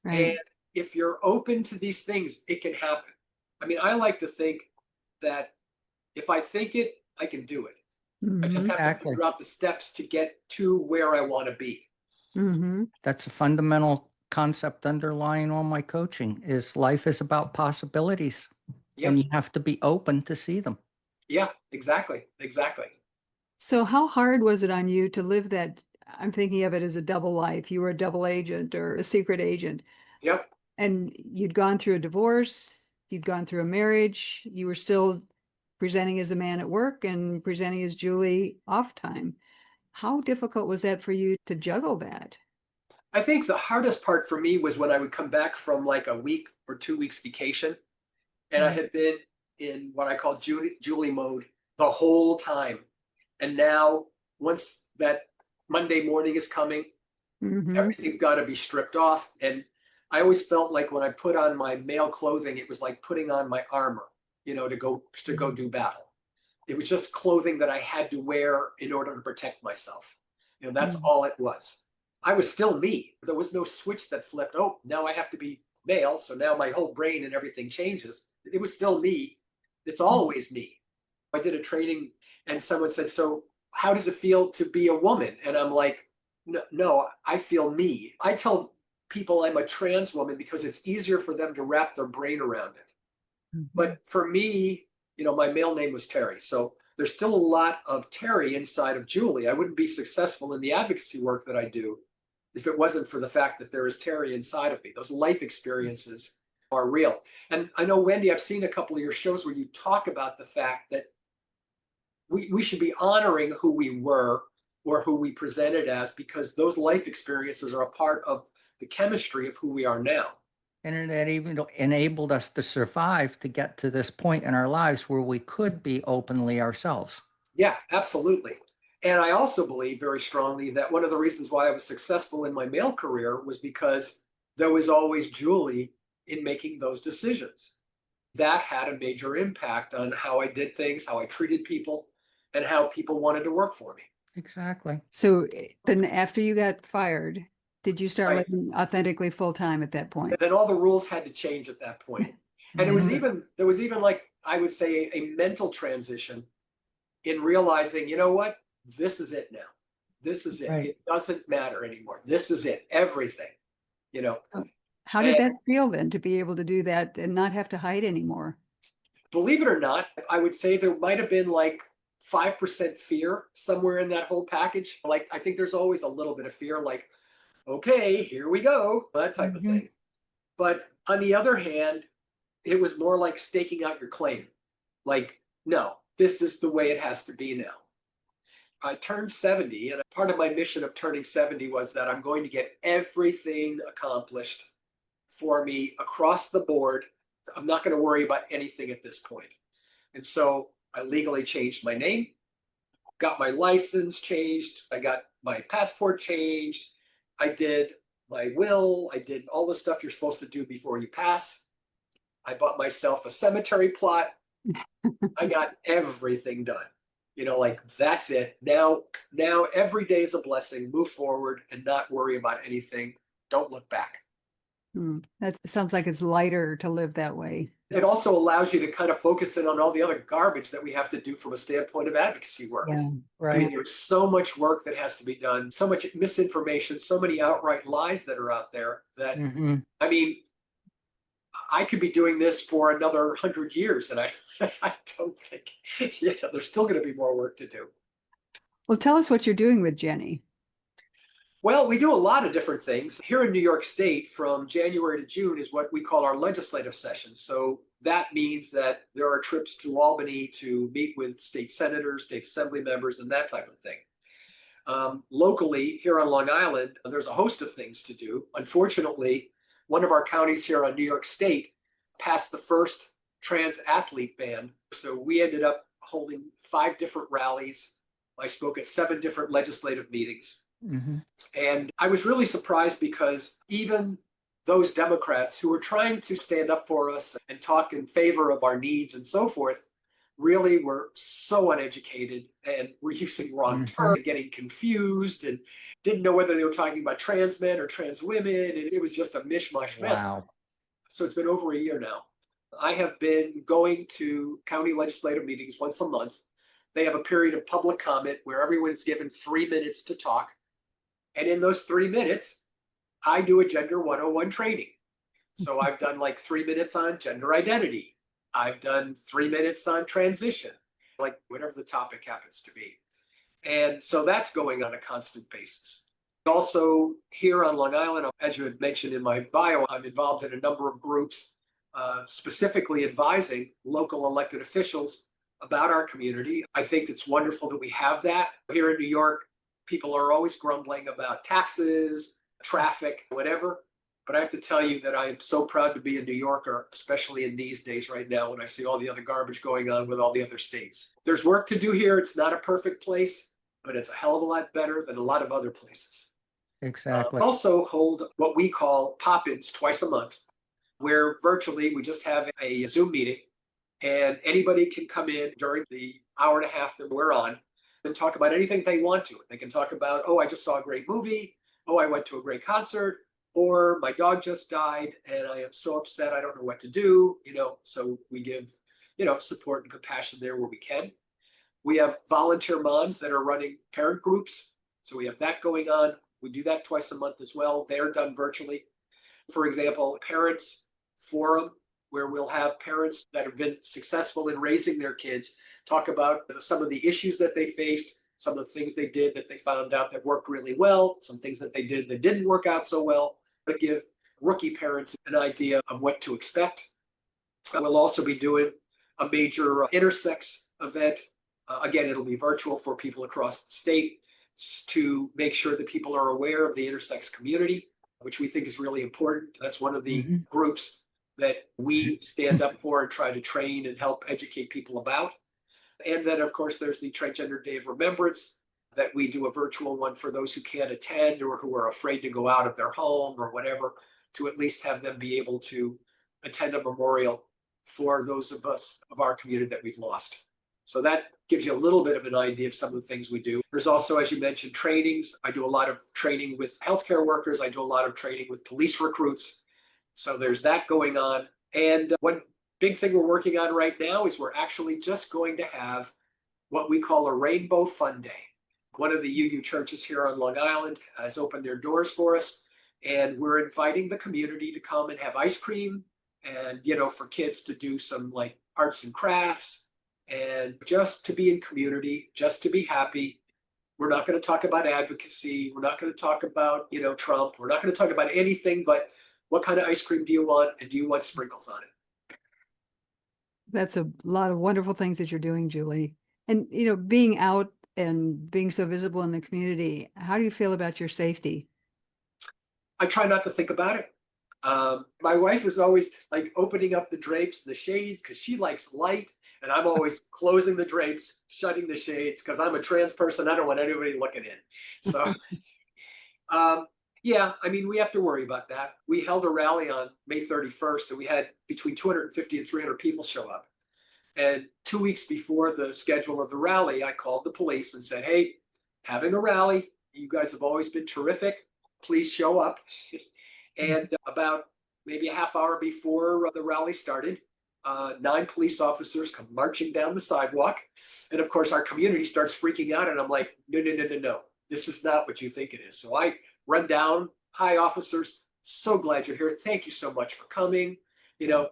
Right. And if you're open to these things, it can happen. I mean, I like to think that if I think it, I can do it. I just have to Exactly. figure out the steps to get to where I want to be. That's a fundamental concept underlying all my coaching is life is about possibilities. Yeah. And you have to be open to see them. Yeah, exactly. Exactly. So how hard was it on you to live that? I'm thinking of it as a double life. You were a double agent or a secret agent. Yep. And you'd gone through a divorce, you'd gone through a marriage, you were still presenting as a man at work and presenting as Julie off time. How difficult was that for you to juggle that? I think the hardest part for me was when I would come back from like a week or 2 weeks vacation, and I had been in what I call Julie mode the whole time. And now, once that Monday morning is coming, everything's got to be stripped off. And I always felt like when I put on my male clothing, it was like putting on my armor, to go do battle. It was just clothing that I had to wear in order to protect myself. That's all it was. I was still me. There was no switch that flipped. Oh, now I have to be male. So now my whole brain and everything changes. It was still me. It's always me. I did a training and someone said, so how does it feel to be a woman? And I'm like, no, I feel me. I tell people I'm a trans woman because it's easier for them to wrap their brain around it. But for me, my male name was Terry. So there's still a lot of Terry inside of Julie. I wouldn't be successful in the advocacy work that I do if it wasn't for the fact that there is Terry inside of me. Those life experiences are real. And I know, Wendy, I've seen a couple of your shows where you talk about the fact that we should be honoring who we were or who we presented as, because those life experiences are a part of the chemistry of who we are now. And it even enabled us to survive to get to this point in our lives where we could be openly ourselves. Yeah, absolutely. And I also believe very strongly that one of the reasons why I was successful in my male career was because there was always Julie in making those decisions. That had a major impact on how I did things, how I treated people, and how people wanted to work for me. Exactly. So then after you got fired, did you start Right. living authentically full time at that point? Then all the rules had to change at that point. And there was even like, I would say, a mental transition in realizing, you know what, this is it now. This is it. Right. It doesn't matter anymore. This is it. Everything, How did that feel then to be able to do that and not have to hide anymore? Believe it or not, I would say there might have been like 5% fear somewhere in that whole package. Like, I think there's always a little bit of fear, like, okay, here we go, that type of thing. But on the other hand, it was more like staking out your claim. Like, no, this is the way it has to be now. I turned 70, and part of my mission of turning 70 was that I'm going to get everything accomplished for me across the board. I'm not going to worry about anything at this point. And so I legally changed my name, got my license changed, I got my passport changed, I did my will, I did all the stuff you're supposed to do before you pass. I bought myself a cemetery plot. I got everything done. Like, that's it. Now every day is a blessing. Move forward and not worry about anything. Don't look back. That sounds like it's lighter to live that way. It also allows you to kind of focus in on all the other garbage that we have to do from a standpoint of advocacy work. Yeah, right. I mean, there's so much work that has to be done, so much misinformation, so many outright lies that are out there that, I mean, I could be doing this for another 100 years, and I don't think, there's still going to be more work to do. Well, tell us what you're doing with GENY. Well, we do a lot of different things. Here in New York State, from January to June is what we call our legislative session. So that means that there are trips to Albany to meet with state senators, state assembly members, and that type of thing. Locally, here on Long Island, there's a host of things to do. Unfortunately, one of our counties here on New York State passed the first trans athlete ban. So we ended up holding 5 different rallies. I spoke at 7 different legislative meetings. And I was really surprised because even those Democrats who were trying to stand up for us and talk in favor of our needs and so forth really were so uneducated and were using wrong terms, getting confused, and didn't know whether they were talking about trans men or trans women. And it was just a mishmash mess. Wow. So it's been over a year now. I have been going to county legislative meetings once a month. They have a period of public comment where everyone is given 3 minutes to talk. And in those 3 minutes, I do a Gender 101 training. So I've done like 3 minutes on gender identity. I've done 3 minutes on transition, like whatever the topic happens to be. And so that's going on a constant basis. Also, here on Long Island, as you had mentioned in my bio, I'm involved in a number of groups, specifically advising local elected officials about our community. I think it's wonderful that we have that. Here in New York, people are always grumbling about taxes, traffic, whatever. But I have to tell you that I am so proud to be a New Yorker, especially in these days right now when I see all the other garbage going on with all the other states. There's work to do here. It's not a perfect place, but it's a hell of a lot better than a lot of other places. Exactly. Also hold what we call pop-ins twice a month, where virtually we just have a Zoom meeting and anybody can come in during the hour and a half that we're on and talk about anything they want to. They can talk about, oh, I just saw a great movie. Oh, I went to a great concert. Or my dog just died and I am so upset, I don't know what to do. So we give, support and compassion there where we can. We have volunteer moms that are running parent groups. So we have that going on. We do that twice a month as well. They're done virtually. For example, parents forum, where we'll have parents that have been successful in raising their kids talk about some of the issues that they faced, some of the things they did that they found out that worked really well, some things that they did that didn't work out so well, but give rookie parents an idea of what to expect. We'll also be doing a major intersex event. Again, it'll be virtual for people across the state to make sure that people are aware of the intersex community, which we think is really important. That's one of the groups that we stand up for and try to train and help educate people about. And then, of course, there's the Transgender Day of Remembrance that we do a virtual one for those who can't attend or who are afraid to go out of their home or whatever, to at least have them be able to attend a memorial for those of us of our community that we've lost. So that gives you a little bit of an idea of some of the things we do. There's also, as you mentioned, trainings. I do a lot of training with healthcare workers. I do a lot of training with police recruits. So there's that going on. And one big thing we're working on right now is we're actually just going to have what we call a Rainbow Fun Day. One of the UU churches here on Long Island has opened their doors for us. And we're inviting the community to come and have ice cream and, for kids to do some like arts and crafts and just to be in community, just to be happy. We're not going to talk about advocacy. We're not going to talk about, Trump. We're not going to talk about anything but what kind of ice cream do you want and do you want sprinkles on it? That's a lot of wonderful things that you're doing, Julie. And, being out and being so visible in the community, how do you feel about your safety? I try not to think about it. My wife is always like opening up the drapes and the shades because she likes light. And I'm always closing the drapes, shutting the shades because I'm a trans person. I don't want anybody looking in. So, yeah, we have to worry about that. We held a rally on May 31st and we had between 250 and 300 people show up. And 2 weeks before the schedule of the rally, I called the police and said, hey, having a rally. You guys have always been terrific. Please show up. And about maybe a half hour before the rally started, 9 police officers come marching down the sidewalk. And of course, our community starts freaking out. And I'm like, no. This is not what you think it is. So I run down. Hi, officers. So glad you're here. Thank you so much for coming.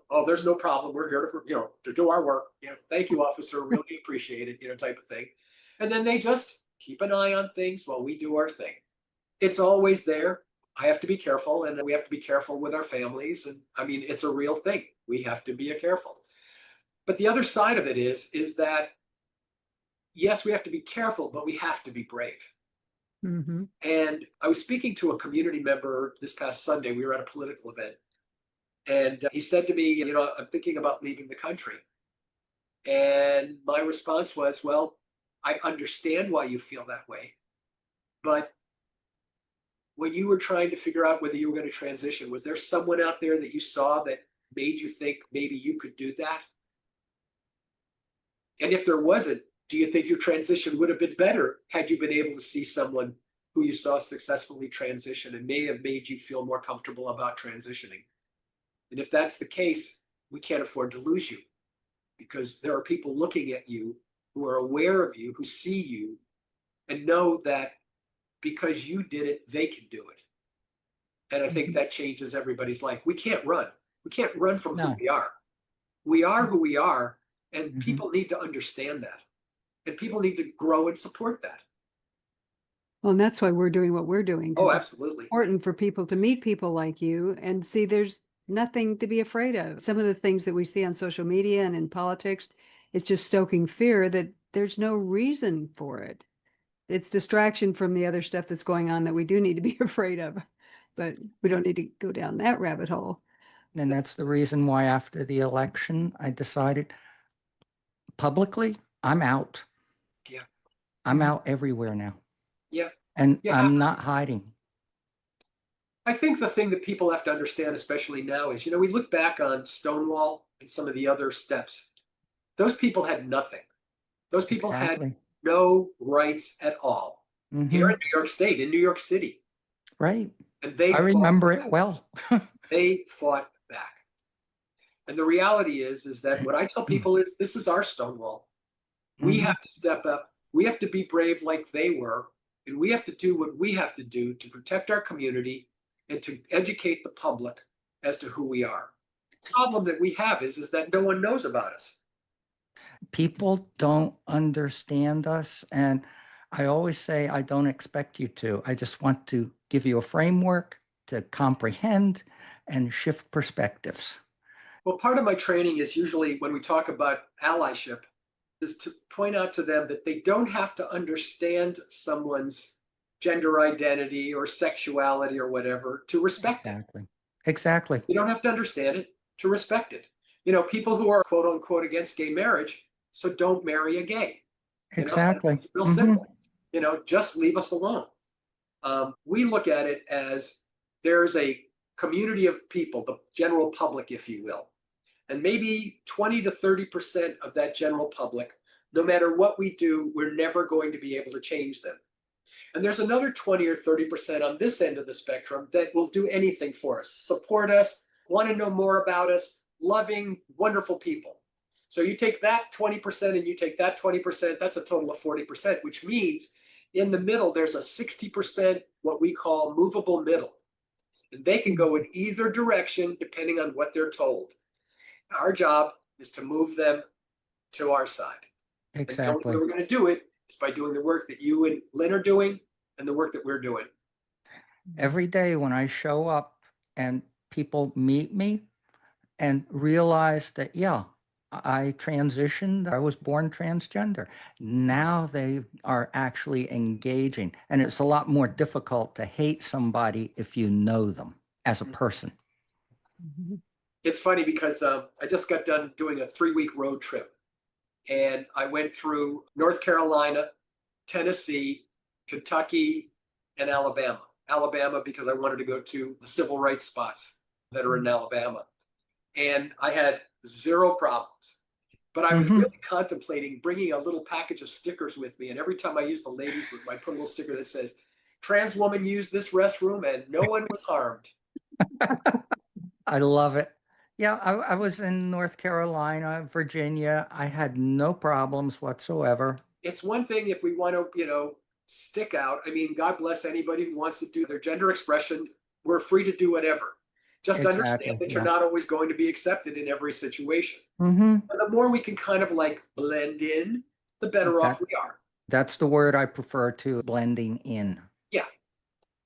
Oh, there's no problem. We're here to do our work. Thank you, officer. Really appreciate it, type of thing. And then they just keep an eye on things while we do our thing. It's always there. I have to be careful, and we have to be careful with our families. And it's a real thing. We have to be careful. But the other side of it is that, yes, we have to be careful, but we have to be brave. Mm-hmm. And I was speaking to a community member this past Sunday. We were at a political event. And he said to me, I'm thinking about leaving the country. And my response was, well, I understand why you feel that way. But when you were trying to figure out whether you were going to transition, was there someone out there that you saw that made you think maybe you could do that? And if there wasn't, do you think your transition would have been better had you been able to see someone who you saw successfully transition and may have made you feel more comfortable about transitioning? And if that's the case, we can't afford to lose you, because there are people looking at you who are aware of you, who see you, and know that because you did it, they can do it. And I think that changes everybody's life. We can't run. We can't run from who we are. We are who we are, and people need to understand that. And people need to grow and support that. Well, and that's why we're doing what we're doing. Oh, It's absolutely. important for people to meet people like you and see there's nothing to be afraid of. Some of the things that we see on social media and in politics, it's just stoking fear that there's no reason for it. It's distraction from the other stuff that's going on that we do need to be afraid of, but we don't need to go down that rabbit hole. And that's the reason why after the election, I decided publicly, I'm out. Yeah. I'm out everywhere now. Yeah. And Yeah. I'm not hiding. I think the thing that people have to understand, especially now, is, we look back on Stonewall and some of the other steps. Those people had nothing. Those people had no rights at all. Here in New York State, in New York City. Right. And I remember it well. They fought back. And the reality is that what I tell people is, this is our Stonewall. We have to step up. We have to be brave like they were. And we have to do what we have to do to protect our community and to educate the public as to who we are. The problem that we have is that no one knows about us. People don't understand us. And I always say, I don't expect you to. I just want to give you a framework to comprehend and shift perspectives. Well, part of my training is usually, when we talk about allyship, is to point out to them that they don't have to understand someone's gender identity or sexuality or whatever to respect it. Exactly. You don't have to understand it to respect it. People who are quote unquote against gay marriage, so don't marry a gay. Exactly. It's real simple. Just leave us alone. We look at it as there's a community of people, the general public, if you will. And maybe 20 to 30% of that general public, no matter what we do, we're never going to be able to change them. And there's another 20 or 30% on this end of the spectrum that will do anything for us, support us, want to know more about us, loving, wonderful people. So you take that 20% and you take that 20%, that's a total of 40%, which means in the middle, there's a 60%, what we call movable middle. And they can go in either direction depending on what they're told. Our job is to move them to our side. Exactly. And the way we're going to do it is by doing the work that you and Lynn are doing and the work that we're doing. Every day when I show up and people meet me and realize that, I transitioned, I was born transgender. Now they are actually engaging. And it's a lot more difficult to hate somebody if you know them as a person. It's funny because I just got done doing a 3-week road trip. And I went through North Carolina, Tennessee, Kentucky, and Alabama. Alabama because I wanted to go to the civil rights spots that are in Alabama. And I had 0 problems. But I was really contemplating bringing a little package of stickers with me. And every time I use the ladies' room, I put a little sticker that says, "Trans woman used this restroom and no one was harmed." I love it. Yeah, I was in North Carolina, Virginia. I had no problems whatsoever. It's one thing if we want to, stick out. I mean, God bless anybody who wants to do their gender expression. We're free to do whatever. Just understand that you're not always going to be accepted in every situation. And the more we can kind of like blend in, the better off we are. That's the word I prefer to, blending in. Yeah.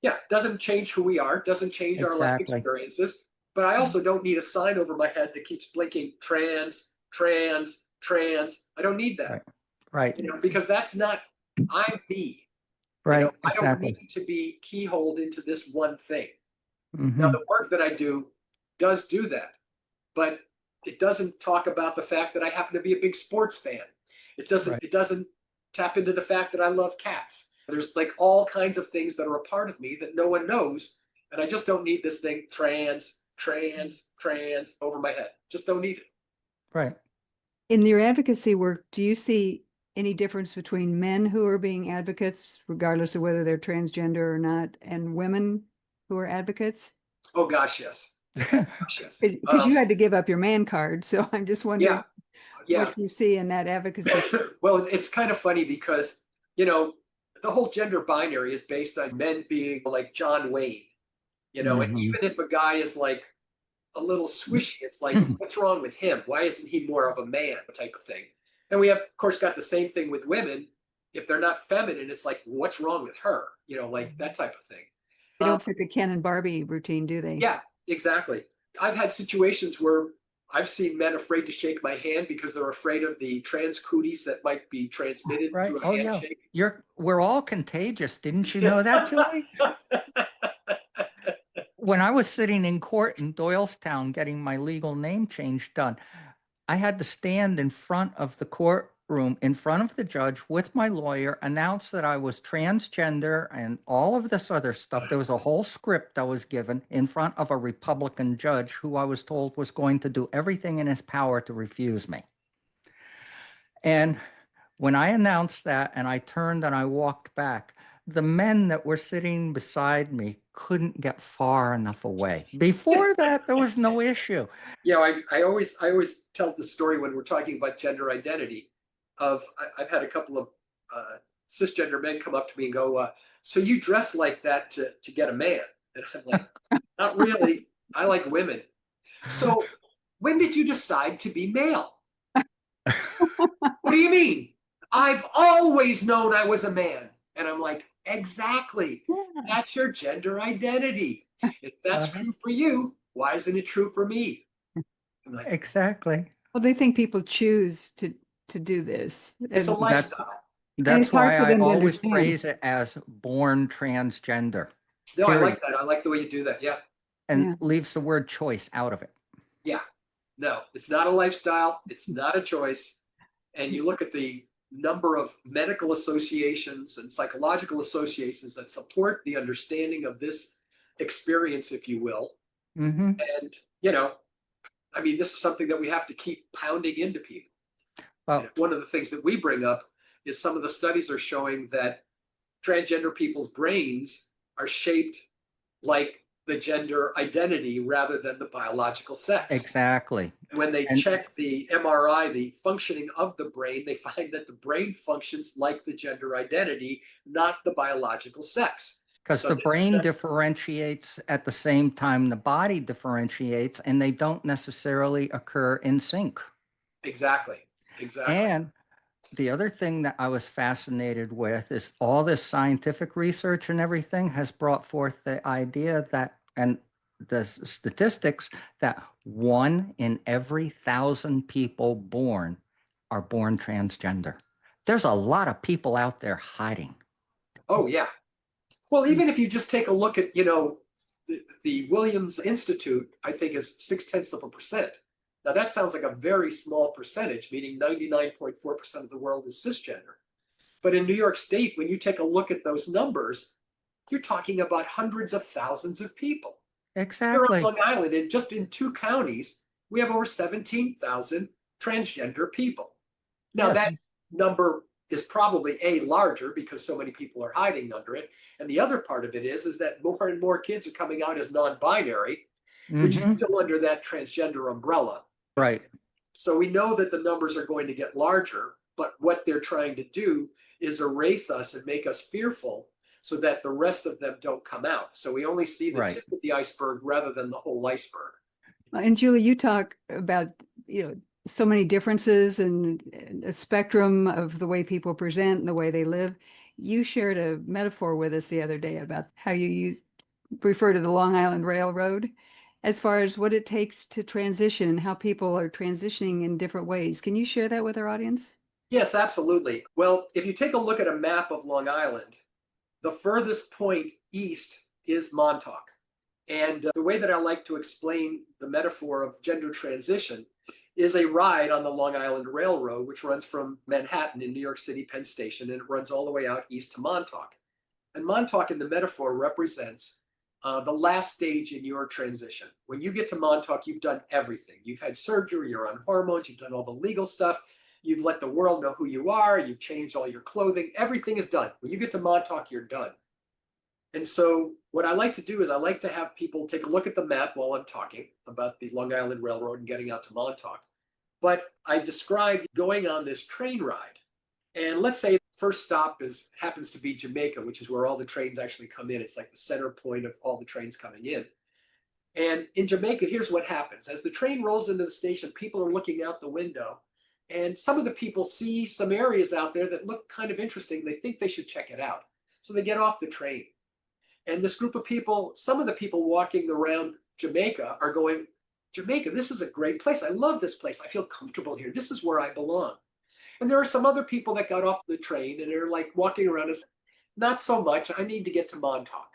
Yeah. Doesn't change who we are, doesn't change our life experiences. But I also don't need a sign over my head that keeps blinking trans, trans, trans. I don't need that. Right. Because that's not, I'm me. Right. I don't need to be keyholed into this one thing. Now, the work that I do does do that, but it doesn't talk about the fact that I happen to be a big sports fan. It doesn't tap into the fact that I love cats. There's like all kinds of things that are a part of me that no one knows. And I just don't need this thing trans over my head. Just don't need it. Right. In your advocacy work, do you see any difference between men who are being advocates, regardless of whether they're transgender or not, and women who are advocates? Oh gosh, yes. Gosh, yes. Because you had to give up your man card. So I'm just wondering Yeah. what you see in that advocacy. Well, it's kind of funny because, the whole gender binary is based on men being like John Wayne, and even if a guy is like a little squishy, it's like, what's wrong with him? Why isn't he more of a man type of thing? And we have, of course, got the same thing with women. If they're not feminine, it's like, what's wrong with her? Like that type of thing. They don't fit the Ken and Barbie routine, do they? Yeah, exactly. I've had situations where I've seen men afraid to shake my hand because they're afraid of the trans cooties that might be transmitted through a handshake. Yeah. We're all contagious. Didn't you know that, Julie? When I was sitting in court in Doylestown getting my legal name change done, I had to stand in front of the courtroom, in front of the judge with my lawyer, announce that I was transgender and all of this other stuff. There was a whole script I was given in front of a Republican judge who I was told was going to do everything in his power to refuse me. And when I announced that and I turned and I walked back, the men that were sitting beside me couldn't get far enough away. Before that, there was no issue. I always tell the story when we're talking about gender identity of I've had a couple of cisgender men come up to me and go, so you dress like that to get a man? And I'm like, not really. I like women. So when did you decide to be male? What do you mean? I've always known I was a man. And I'm like, exactly. That's your gender identity. If that's true for you, why isn't it true for me? Like, exactly. Well, they think people choose to do this. It's a lifestyle. That's why I always phrase it as born transgender. No, I like that. I like the way you do that. Yeah. And leaves the word choice out of it. Yeah. No, it's not a lifestyle. It's not a choice. And you look at the number of medical associations and psychological associations that support the understanding of this experience, if you will. And, this is something that we have to keep pounding into people. Well, one of the things that we bring up is some of the studies are showing that transgender people's brains are shaped like the gender identity rather than the biological sex. Exactly. And when they check the MRI, the functioning of the brain, they find that the brain functions like the gender identity, not the biological sex. Because the brain differentiates at the same time the body differentiates, and they don't necessarily occur in sync. Exactly. And the other thing that I was fascinated with is all this scientific research and everything has brought forth the idea that, and the statistics, that 1 in every 1,000 people born are born transgender. There's a lot of people out there hiding. Oh, yeah. Well, even if you just take a look at, the Williams Institute, I think is 0.6%. Now, that sounds like a very small percentage, meaning 99.4% of the world is cisgender. But in New York State, when you take a look at those numbers, you're talking about hundreds of thousands of people. Exactly. Here on Long Island, and just in 2 counties, we have over 17,000 transgender people. Now, that number is probably larger because so many people are hiding under it. And the other part of it is that more and more kids are coming out as non-binary, which is still under that transgender umbrella. Right. So we know that the numbers are going to get larger, but what they're trying to do is erase us and make us fearful so that the rest of them don't come out. So we only see the tip of the iceberg rather than the whole iceberg. And Julie, you talk about, so many differences and a spectrum of the way people present and the way they live. You shared a metaphor with us the other day about how you refer to the Long Island Railroad as far as what it takes to transition and how people are transitioning in different ways. Can you share that with our audience? Yes, absolutely. Well, if you take a look at a map of Long Island, the furthest point east is Montauk. And the way that I like to explain the metaphor of gender transition is a ride on the Long Island Railroad, which runs from Manhattan in New York City, Penn Station, and it runs all the way out east to Montauk. And Montauk in the metaphor represents the last stage in your transition. When you get to Montauk, you've done everything. You've had surgery, you're on hormones, you've done all the legal stuff, you've let the world know who you are, you've changed all your clothing, everything is done. When you get to Montauk, you're done. And so what I like to do is I like to have people take a look at the map while I'm talking about the Long Island Railroad and getting out to Montauk. But I described going on this train ride. And let's say the first stop happens to be Jamaica, which is where all the trains actually come in. It's like the center point of all the trains coming in. And in Jamaica, here's what happens. As the train rolls into the station, people are looking out the window. And some of the people see some areas out there that look kind of interesting. They think they should check it out. So they get off the train. And this group of people, some of the people walking around Jamaica are going, Jamaica, this is a great place. I love this place. I feel comfortable here. This is where I belong. And there are some other people that got off the train and are like walking around as, not so much. I need to get to Montauk.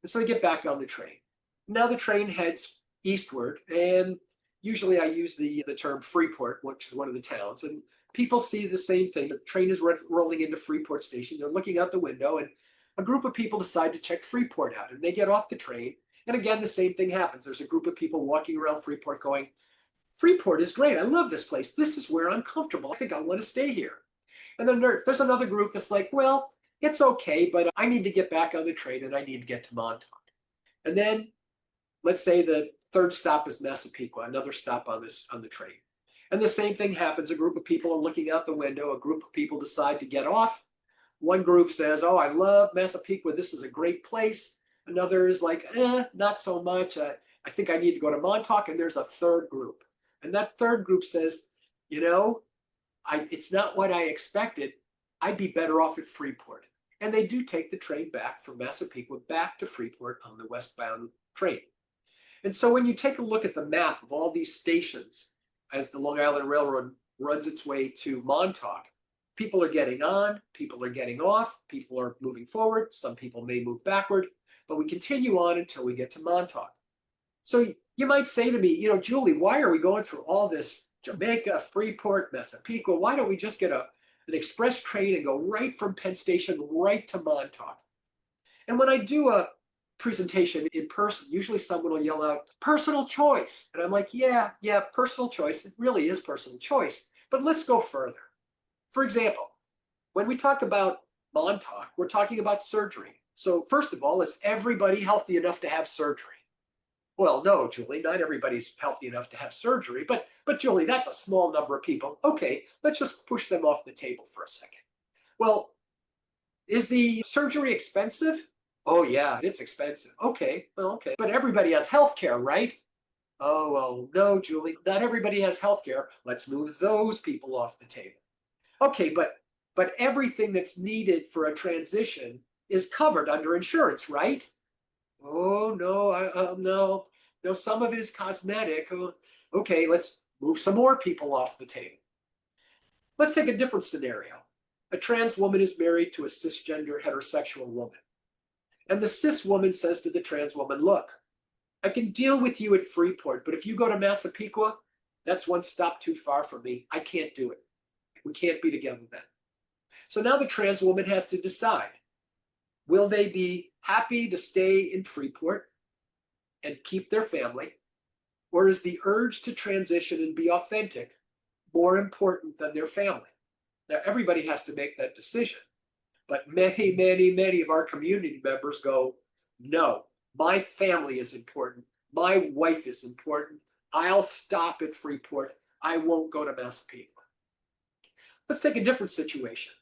And so they get back on the train. Now the train heads eastward. And usually I use the term Freeport, which is one of the towns. And people see the same thing. The train is rolling into Freeport Station. They're looking out the window and a group of people decide to check Freeport out and they get off the train. And again, the same thing happens. There's a group of people walking around Freeport going, Freeport is great. I love this place. This is where I'm comfortable. I think I want to stay here. And then there's another group that's like, well, it's okay, but I need to get back on the train and I need to get to Montauk. And then let's say the third stop is Massapequa, another stop on the train. And the same thing happens. A group of people are looking out the window. A group of people decide to get off. One group says, oh, I love Massapequa. This is a great place. Another is like, not so much. I think I need to go to Montauk. And there's a third group. And that third group says, it's not what I expected. I'd be better off at Freeport. And they do take the train back from Massapequa back to Freeport on the westbound train. And so when you take a look at the map of all these stations as the Long Island Railroad runs its way to Montauk, people are getting on, people are getting off, people are moving forward, some people may move backward, but we continue on until we get to Montauk. So you might say to me, Julie, why are we going through all this Jamaica, Freeport, Massapequa? Why don't we just get an express train and go right from Penn Station right to Montauk? And when I do a presentation in person, usually someone will yell out, personal choice. And I'm like, yeah, personal choice. It really is personal choice. But let's go further. For example, when we talk about Montauk, we're talking about surgery. So first of all, is everybody healthy enough to have surgery? Well, no, Julie, not everybody's healthy enough to have surgery, but Julie, that's a small number of people. Okay, let's just push them off the table for a second. Well, is the surgery expensive? Oh yeah, it's expensive. Okay, well, okay. But everybody has health care, right? Oh, well, no, Julie, not everybody has health care. Let's move those people off the table. Okay, but everything that's needed for a transition is covered under insurance, right? Oh, no, no, some of it is cosmetic. Okay, let's move some more people off the table. Let's take a different scenario. A trans woman is married to a cisgender heterosexual woman. And the cis woman says to the trans woman, look, I can deal with you at Freeport, but if you go to Massapequa, that's one stop too far for me. I can't do it. We can't be together then. So now the trans woman has to decide, will they be happy to stay in Freeport and keep their family, or is the urge to transition and be authentic more important than their family? Now, everybody has to make that decision. But many, many, many of our community members go, no, my family is important. My wife is important. I'll stop at Freeport. I won't go to Massapequa. Let's take a different situation.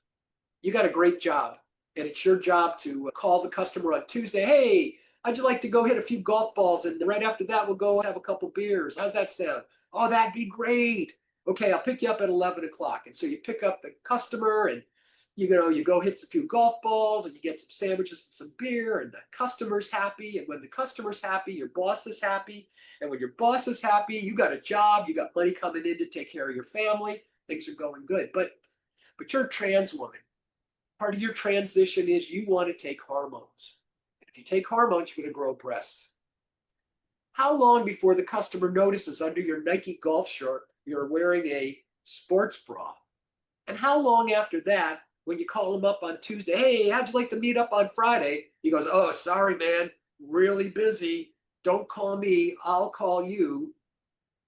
You got a great job, and it's your job to call the customer on Tuesday. Hey, how'd you like to go hit a few golf balls? And right after that, we'll go have a couple beers. How's that sound? Oh, that'd be great. Okay, I'll pick you up at 11 o'clock. And so you pick up the customer and you go hit a few golf balls and you get some sandwiches and some beer and the customer's happy. And when the customer's happy, your boss is happy. And when your boss is happy, you got a job, you got money coming in to take care of your family. Things are going good. But you're a trans woman. Part of your transition is you want to take hormones. If you take hormones, you're going to grow breasts. How long before the customer notices under your Nike golf shirt you're wearing a sports bra. And how long after that, when you call him up on Tuesday, hey, how'd you like to meet up on Friday? He goes, oh, sorry, man, really busy. Don't call me, I'll call you.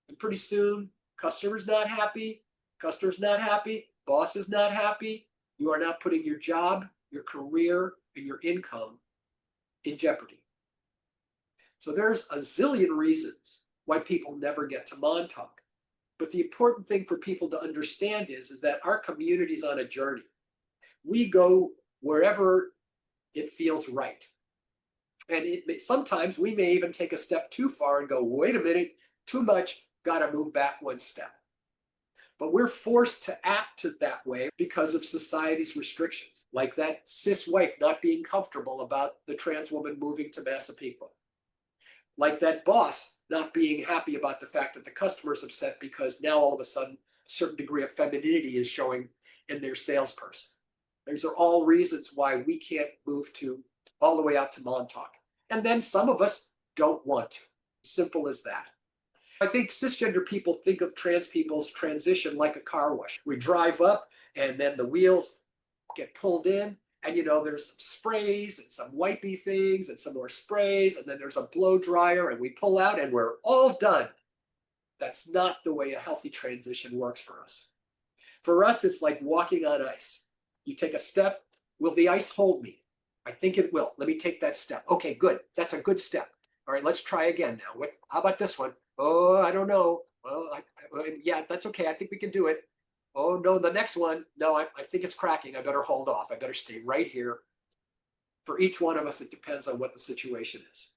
And pretty soon, customer's not happy, boss is not happy. You are now putting your job, your career, and your income in jeopardy. So there's a zillion reasons why people never get to Montauk. But the important thing for people to understand is that our community's on a journey. We go wherever it feels right. And sometimes we may even take a step too far and go, wait a minute, too much, gotta move back one step. But we're forced to act that way because of society's restrictions, like that cis wife not being comfortable about the trans woman moving to Massapequa. Like that boss not being happy about the fact that the customer's upset because now all of a sudden a certain degree of femininity is showing in their salesperson. These are all reasons why we can't move to all the way out to Montauk. And then some of us don't want to. Simple as that. I think cisgender people think of trans people's transition like a car wash. We drive up and then the wheels get pulled in, and there's some sprays and some wipey things and some more sprays, and then there's a blow dryer, and we pull out and we're all done. That's not the way a healthy transition works for us. For us, it's like walking on ice. You take a step. Will the ice hold me? I think it will. Let me take that step. Okay, good. That's a good step. All right, let's try again now. How about this one? Oh, I don't know. Well, yeah, that's okay. I think we can do it. Oh, no, the next one. No, I think it's cracking. I better hold off. I better stay right here. For each one of us, it depends on what the situation is.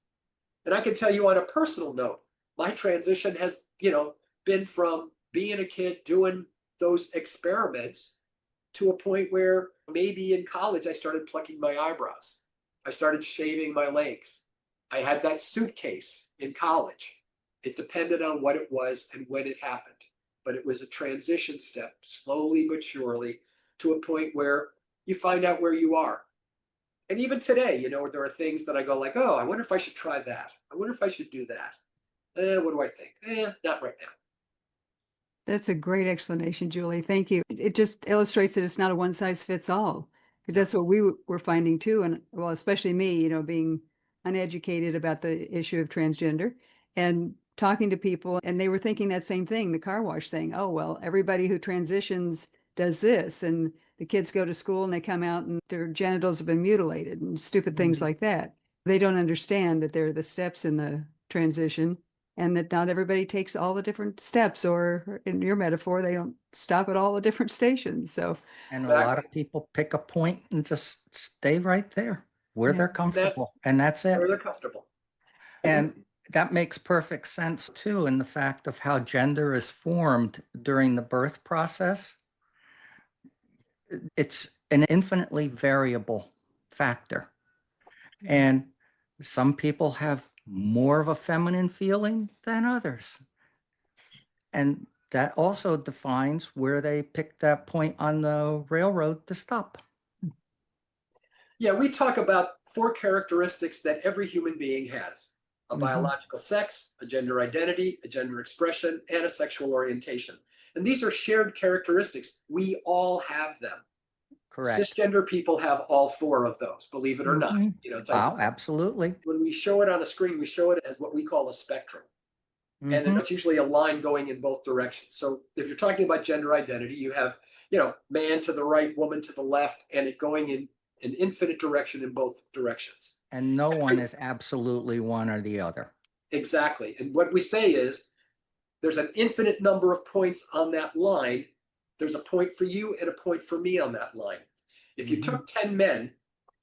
And I can tell you on a personal note, my transition has, been from being a kid doing those experiments to a point where maybe in college I started plucking my eyebrows. I started shaving my legs. I had that suitcase in college. It depended on what it was and when it happened. But it was a transition step, slowly but surely, to a point where you find out where you are. And even today, there are things that I go like, oh, I wonder if I should try that. I wonder if I should do that. What do I think? Not right now. That's a great explanation, Julie. Thank you. It just illustrates that it's not a one size fits all, because that's what we were finding too. And well, especially me, being uneducated about the issue of transgender and talking to people, and they were thinking that same thing, the car wash thing. Oh, well, everybody who transitions does this, and the kids go to school and they come out and their genitals have been mutilated and stupid things like that. They don't understand that there are the steps in the transition, and that not everybody takes all the different steps, or in your metaphor, they don't stop at all the different stations. So, and a lot of people pick a point and just stay right there where they're comfortable, and that's it. Where they're comfortable. And that makes perfect sense too, in the fact of how gender is formed during the birth process. It's an infinitely variable factor. And some people have more of a feminine feeling than others. And that also defines where they pick that point on the railroad to stop. Yeah, we talk about 4 characteristics that every human being has: a biological sex, a gender identity, a gender expression, and a sexual orientation. And these are shared characteristics. We all have them. Correct. Cisgender people have all 4 of those, believe it or not. Absolutely. When we show it on a screen, we show it as what we call a spectrum. And it's usually a line going in both directions. So if you're talking about gender identity, you have, man to the right, woman to the left, and it going in an infinite direction in both directions. And no one is absolutely one or the other. Exactly. And what we say is there's an infinite number of points on that line. There's a point for you and a point for me on that line. If you took 10 men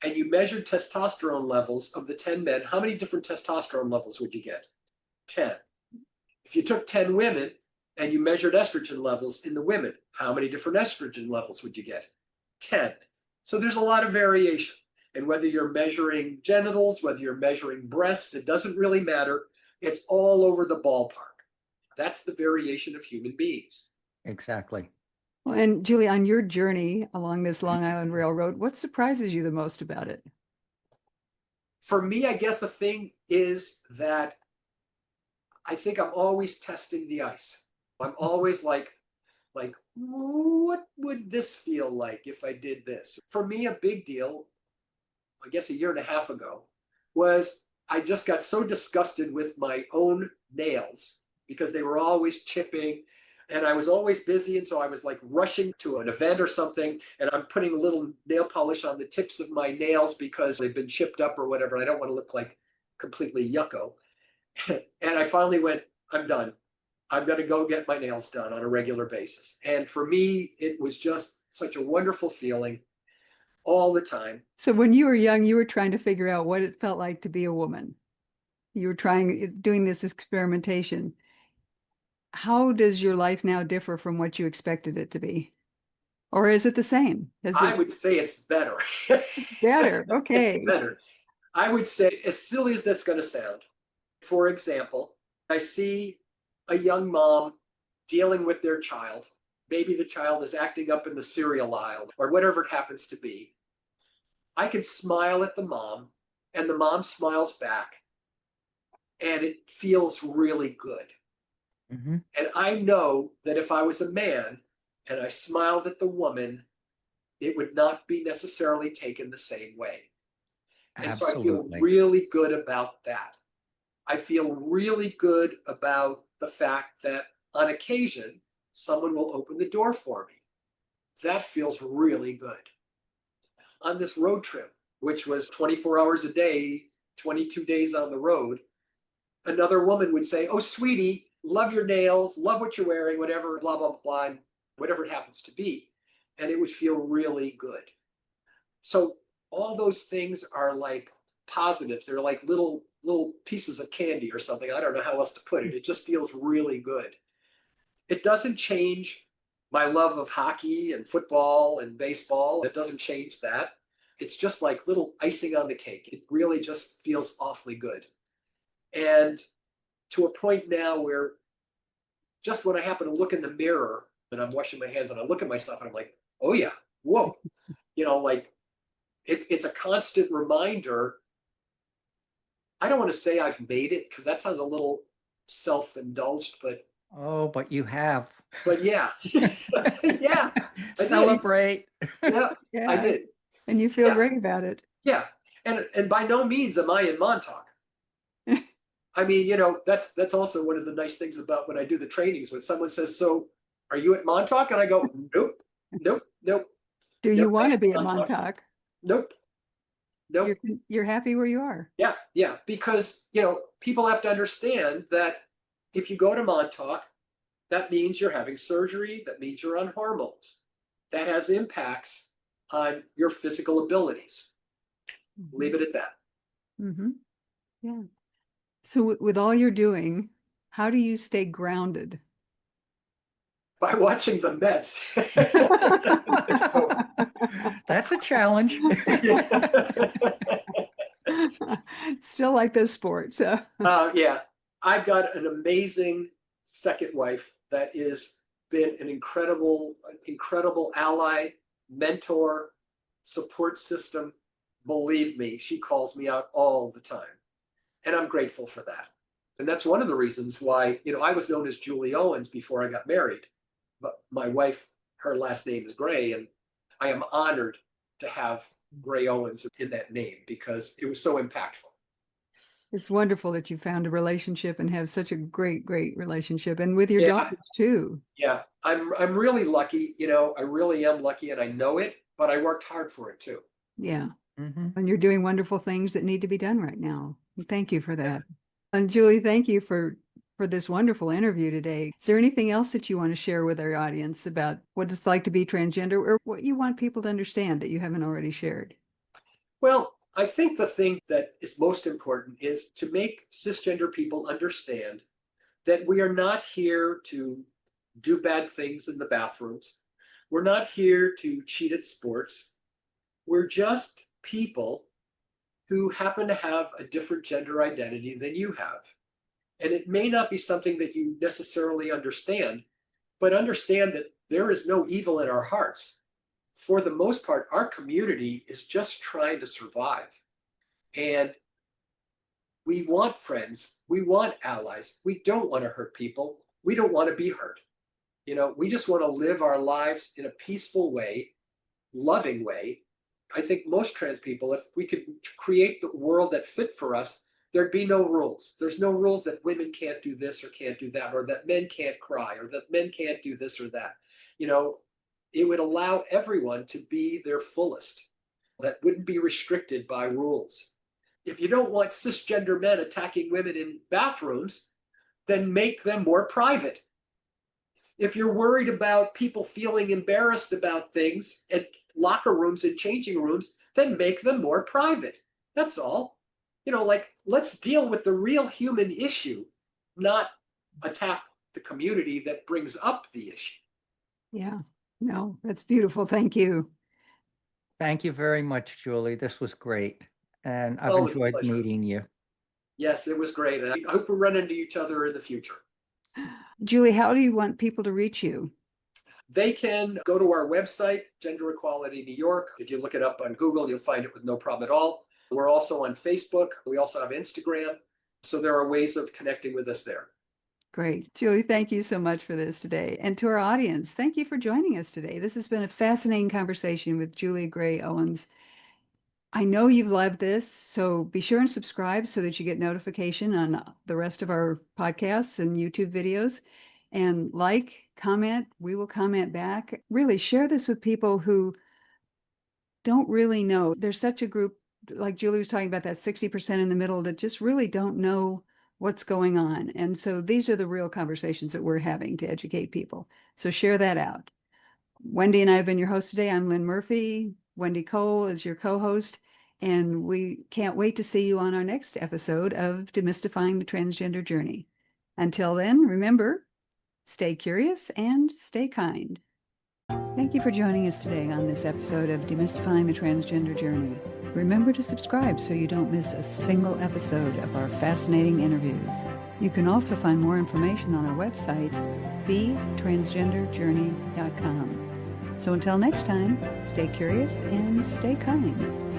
and you measured testosterone levels of the 10 men, how many different testosterone levels would you get? 10. If you took 10 women and you measured estrogen levels in the women, how many different estrogen levels would you get? 10. So there's a lot of variation. And whether you're measuring genitals, whether you're measuring breasts, it doesn't really matter. It's all over the ballpark. That's the variation of human beings. Exactly. Well, and Julie, on your journey along this Long Island Railroad, what surprises you the most about it? For me, I guess the thing is that I think I'm always testing the ice. I'm always like, what would this feel like if I did this? For me, a big deal, I guess a year and a half ago, was I just got so disgusted with my own nails because they were always chipping and I was always busy. And so I was like rushing to an event or something, and I'm putting a little nail polish on the tips of my nails because they've been chipped up or whatever. I don't want to look like completely yucko. And I finally went, I'm done. I'm going to go get my nails done on a regular basis. And for me, it was just such a wonderful feeling all the time. So when you were young, you were trying to figure out what it felt like to be a woman. You were doing this experimentation. How does your life now differ from what you expected it to be? Or is it the same? I would say it's better. Better? Okay. It's better. I would say, as silly as that's going to sound, for example, I see a young mom dealing with their child. Maybe the child is acting up in the cereal aisle or whatever it happens to be. I can smile at the mom and the mom smiles back and it feels really good. Mm-hmm. And I know that if I was a man and I smiled at the woman, it would not be necessarily taken the same way. And so I feel Absolutely. really good about that. I feel really good about the fact that on occasion, someone will open the door for me. That feels really good. On this road trip, which was 24 hours a day, 22 days on the road, another woman would say, "Oh, sweetie, love your nails, love what you're wearing, whatever, blah, blah, blah, whatever it happens to be." And it would feel really good. So all those things are like positives. They're like little pieces of candy or something. I don't know how else to put it. It just feels really good. It doesn't change my love of hockey and football and baseball. It doesn't change that. It's just like little icing on the cake. It really just feels awfully good. And to a point now where just when I happen to look in the mirror and I'm washing my hands and I look at myself and I'm like, oh yeah, whoa. Like it's a constant reminder. I don't want to say I've made it because that sounds a little self-indulged, but Oh, but you have. yeah. Yeah. Celebrate. Yeah, Yeah. I did. And you feel Yeah. great about it. Yeah. And by no means am I in Montauk. I mean, that's also one of the nice things about when I do the trainings, when someone says, "So are you at Montauk?" And I go, "Nope, nope, nope." Do you want to be at Montauk? Nope. Nope. You're happy where you are. Yeah, yeah. Because, people have to understand that if you go to Montauk, that means you're having surgery, that means you're on hormones. That has impacts on your physical abilities. Mm-hmm. Leave it at that. Mm-hmm. Yeah. So with all you're doing, how do you stay grounded? By watching the Mets. That's a challenge. Still like those sports. Yeah. I've got an amazing second wife that has been an incredible ally, mentor, support system. Believe me, she calls me out all the time. And I'm grateful for that. And that's one of the reasons why, I was known as Juli Owens before I got married. But my wife, her last name is Gray, and I am honored to have Grey-Owens in that name because it was so impactful. It's wonderful that you found a relationship and have such a great relationship, and with your daughters too. Yeah, I'm really lucky. I really am lucky, and I know it, but I worked hard for it too. Yeah. Mm-hmm. And you're doing wonderful things that need to be done right now. Thank you for that. And Julie, thank you for this wonderful interview today. Is there anything else that you want to share with our audience about what it's like to be transgender, or what you want people to understand that you haven't already shared? Well, I think the thing that is most important is to make cisgender people understand that we are not here to do bad things in the bathrooms. We're not here to cheat at sports. We're just people who happen to have a different gender identity than you have. And it may not be something that you necessarily understand, but understand that there is no evil in our hearts. For the most part, our community is just trying to survive. And we want friends. We want allies. We don't want to hurt people. we don't want to be hurt. We just want to live our lives in a peaceful way, loving way. I think most trans people, if we could create the world that fit for us, there'd be no rules. There's no rules that women can't do this or can't do that, or that men can't cry, or that men can't do this or that. It would allow everyone to be their fullest. That wouldn't be restricted by rules. If you don't want cisgender men attacking women in bathrooms, then make them more private. If you're worried about people feeling embarrassed about things at locker rooms and changing rooms, then make them more private. That's all. Let's deal with the real human issue, not attack the community that brings up the issue. Yeah, no, that's beautiful. Thank you. Thank you very much, Julie. This was great. And I've Always a enjoyed pleasure. meeting you. Yes, it was great. And I hope we run into each other in the future. Julie, how do you want people to reach you? They can go to our website, Gender Equality New York. If you look it up on Google, you'll find it with no problem at all. We're also on Facebook. We also have Instagram. So there are ways of connecting with us there. Great. Julie, thank you so much for this today. And to our audience, thank you for joining us today. This has been a fascinating conversation with Juli Grey-Owens. I know you've loved this, so be sure and subscribe so that you get notification on the rest of our podcasts and YouTube videos. And comment, we will comment back. Really share this with people who don't really know. There's such a group, like Julie was talking about, that 60% in the middle that just really don't know what's going on. And so these are the real conversations that we're having to educate people. So share that out. Wendy and I have been your host today. I'm Lynn Murphy. Wendy Cole is your co-host. And we can't wait to see you on our next episode of Demystifying the Transgender Journey. Until then, remember, stay curious and stay kind. Thank you for joining us today on this episode of Demystifying the Transgender Journey. Remember to subscribe so you don't miss a single episode of our fascinating interviews. You can also find more information on our website, thetransgenderjourney.com. So until next time, stay curious and stay kind.